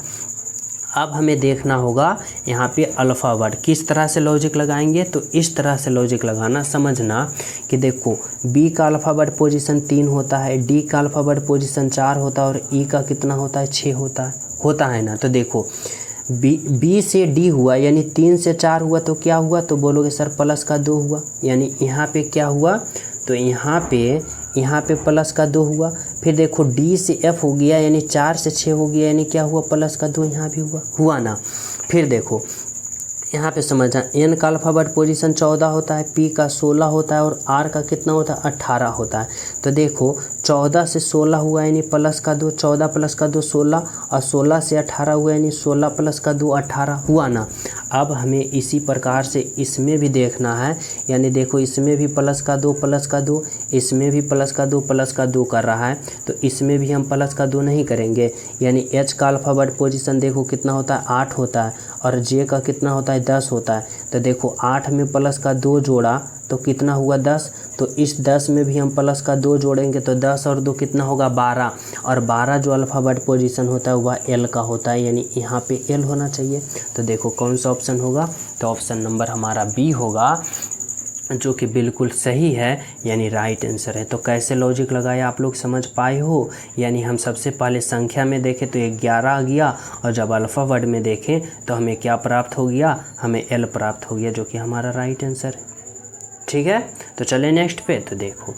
अब हमें देखना होगा यहाँ पे अल्फ़ाबेट किस तरह से लॉजिक लगाएंगे, तो इस तरह से लॉजिक लगाना। समझना कि देखो बी का अल्फ़ाबेट पोजीशन 3 होता है, डी का अल्फ़ाबेट पोजीशन 4 होता है, और ई का कितना होता है, 6 होता है ना। तो देखो बी से डी हुआ यानी 3 से 4 हुआ तो क्या हुआ, तो बोलोगे सर प्लस का 2 हुआ। यानी यहाँ पे क्या हुआ, तो यहाँ पे प्लस का 2 हुआ। फिर देखो डी से एफ हो गया यानी 4 से 6 हो गया, यानी क्या हुआ, प्लस का 2 यहाँ भी हुआ ना। फिर देखो यहाँ पे समझना, एन का अल्फ़ाबेट पोजीशन 14 होता है, पी का 16 होता है, और आर का कितना होता है, 18 होता है। तो देखो 14 से 16 हुआ यानी प्लस का 2, 14 प्लस का 2 16, और 16 से 18 हुआ यानी 16 प्लस का 2 18 हुआ ना। अब हमें इसी प्रकार से इसमें भी देखना है, यानी देखो इसमें भी प्लस का 2, इसमें भी प्लस का 2 कर रहा है, तो इसमें भी हम प्लस का 2 नहीं करेंगे। यानी एच का अल्फ़ाबेट पोजीशन देखो कितना होता है, 8 होता है, और जे का कितना होता है, 10 होता है। तो देखो 8 में प्लस का 2 जोड़ा तो कितना हुआ, 10। तो इस 10 में भी हम प्लस का 2 जोड़ेंगे तो 10 और 2 कितना होगा, 12, और 12 जो अल्फ़ाबेट पोजीशन होता है वह एल का होता है, यानी यहाँ पे एल होना चाहिए। तो देखो कौन सा ऑप्शन होगा, तो ऑप्शन नंबर हमारा बी होगा, जो कि बिल्कुल सही है, यानी राइट आंसर है। तो कैसे लॉजिक लगाया आप लोग समझ पाए हो। यानी हम सबसे पहले संख्या में देखें तो 11 आ गया, और जब अल्फ़ाबेट में देखें तो हमें क्या प्राप्त हो गया, हमें एल प्राप्त हो गया, जो कि हमारा राइट आंसर है। ठीक है, तो चले नेक्स्ट पे। तो देखो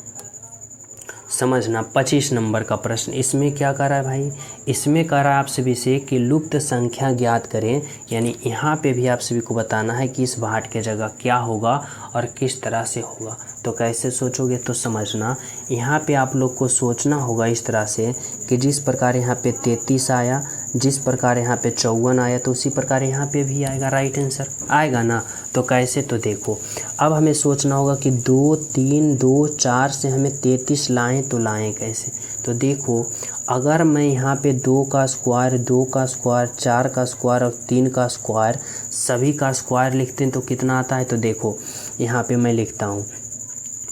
समझना 25 नंबर का प्रश्न, इसमें क्या कर रहा है भाई, इसमें कर रहा है आप सभी से कि लुप्त संख्या ज्ञात करें। यानी यहाँ पे भी आप सभी को बताना है कि इस भाट के जगह क्या होगा और किस तरह से होगा। तो कैसे सोचोगे, तो समझना यहाँ पे आप लोग को सोचना होगा इस तरह से कि जिस प्रकार यहाँ पे 33 आया, जिस प्रकार यहाँ पे 54 आया, तो उसी प्रकार यहाँ पे भी आएगा, राइट आंसर आएगा ना। तो कैसे, तो देखो अब हमें सोचना होगा कि 2 3 2 4 से हमें 33 लाएँ, तो लाएँ कैसे। तो देखो अगर मैं यहाँ पे 2 का स्क्वायर, 2 का स्क्वायर, 4 का स्क्वायर और 3 का स्क्वायर, सभी का स्क्वायर लिखते हैं तो कितना आता है। तो देखो यहाँ पे मैं लिखता हूँ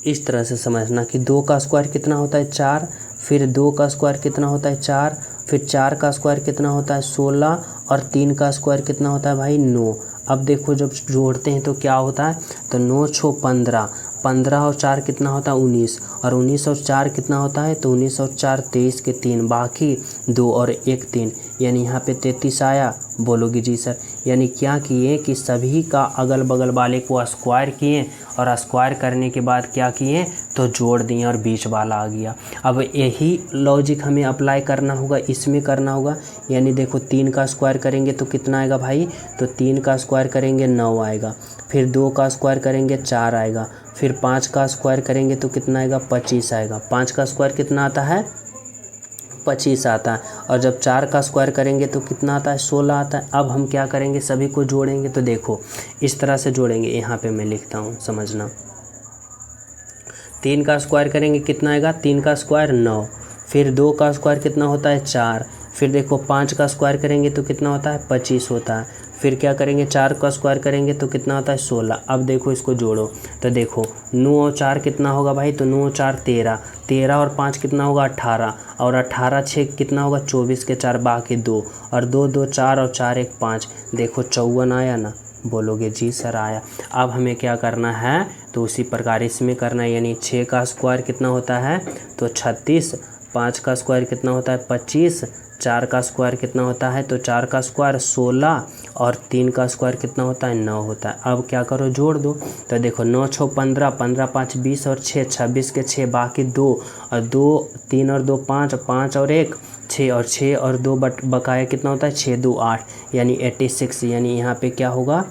इस तरह से, समझना कि 2 का स्क्वायर कितना होता है, 4, फिर 2 का स्क्वायर कितना होता है, 4, फिर 4 का स्क्वायर कितना होता है, 16, और 3 का स्क्वायर कितना होता है भाई, 9। अब देखो जब जोड़ते हैं तो क्या होता है, तो 9 6 15, 15 और 4 कितना होता है, 19, और 19 और 4 कितना होता है, तो 19 और 4 23 के 3, बाकी 2 और 1 3, यानी यहाँ पे 33 आया। बोलोगी जी सर, यानी क्या किए कि सभी का अगल बगल वाले को स्क्वायर किए, और स्क्वायर करने के बाद क्या किए, तो जोड़ दिए और बीच वाला आ गया। अब यही लॉजिक हमें अप्लाई करना होगा, इसमें करना होगा। यानी देखो 3 का स्क्वायर करेंगे तो कितना आएगा भाई, तो 3 का स्क्वायर करेंगे 9 आएगा, फिर 2 का स्क्वायर करेंगे 4 आएगा, फिर 5 का स्क्वायर करेंगे तो कितना आएगा 25 आएगा। 5 का स्क्वायर कितना आता है 25 आता है, और जब 4 का स्क्वायर करेंगे तो कितना आता है 16 आता है। अब हम क्या करेंगे, सभी को जोड़ेंगे। तो देखो इस तरह से जोड़ेंगे, यहाँ पे मैं लिखता हूँ समझना। 3 का स्क्वायर करेंगे कितना आएगा, 3 का स्क्वायर 9, फिर 2 का स्क्वायर कितना होता है 4, फिर देखो 5 का स्क्वायर करेंगे तो कितना होता है 25 होता है, फिर क्या करेंगे 4 का स्क्वायर करेंगे तो कितना होता है 16। अब देखो इसको जोड़ो, तो देखो 9 और 4 कितना होगा भाई, तो 9 और 4 13, 13 और 5 कितना होगा 18, और 18 6 कितना होगा 24 के 4 बाकी 2, और 2 2 4 और 4 1 5। देखो 54 आया ना, बोलोगे जी सर आया। अब हमें क्या करना है, तो उसी प्रकार इसमें करना है। यानी 6 का स्क्वायर कितना होता है तो 36, 5 का स्क्वायर कितना होता है 25, 4 का स्क्वायर कितना होता है तो 4 का स्क्वायर 16, और 3 का स्क्वायर कितना होता है 9 होता है। अब क्या करो जोड़ दो, तो देखो 9 6 15, 15 5 20 और 6 26 के 6 बाकी 2, और 2 3 और 2 5, 5 और 1 6, और 6 और 2 बकाया कितना होता है 6 2 8, यानी 86। यानी यहाँ पे क्या होगा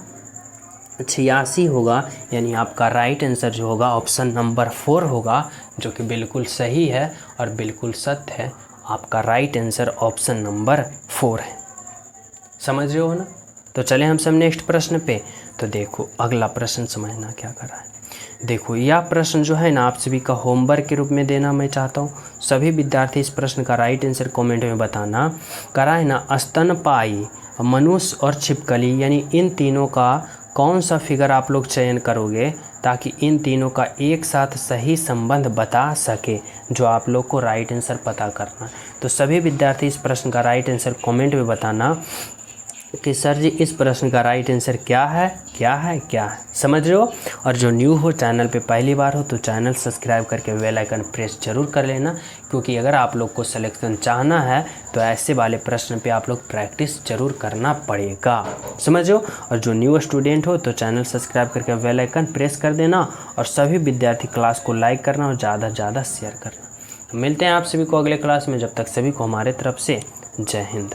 86 होगा। यानी आपका राइट आंसर जो होगा ऑप्शन नंबर 4 होगा, जो कि बिल्कुल सही है और बिल्कुल सत्य है। आपका राइट आंसर ऑप्शन नंबर 4 है। समझ रहे हो ना। तो चले हम सब नेक्स्ट प्रश्न पे। तो देखो अगला प्रश्न समझना क्या कर रहा है। देखो यह प्रश्न जो है ना आप सभी का होमवर्क के रूप में देना मैं चाहता हूँ। सभी विद्यार्थी इस प्रश्न का राइट आंसर कमेंट में बताना। करा है ना, स्तनपायी, मनुष्य और छिपकली, यानी इन तीनों का कौन सा फिगर आप लोग चयन करोगे ताकि इन तीनों का एक साथ सही संबंध बता सके, जो आप लोग को राइट आंसर पता करना। तो सभी विद्यार्थी इस प्रश्न का राइट आंसर कमेंट में बताना कि सर जी इस प्रश्न का राइट आंसर क्या है क्या है क्या है। समझ रहे हो। और जो न्यू हो चैनल पे पहली बार हो तो चैनल सब्सक्राइब करके बेल आइकन प्रेस जरूर कर लेना, क्योंकि अगर आप लोग को सिलेक्शन चाहना है तो ऐसे वाले प्रश्न पे आप लोग प्रैक्टिस जरूर करना पड़ेगा। समझ रहे हो। और जो न्यू स्टूडेंट हो तो चैनल सब्सक्राइब करके बेल आइकन प्रेस कर देना, और सभी विद्यार्थी क्लास को लाइक करना और ज़्यादा से ज़्यादा शेयर करना। मिलते हैं आप सभी को अगले क्लास में। जब तक सभी को हमारे तरफ से जय हिंद।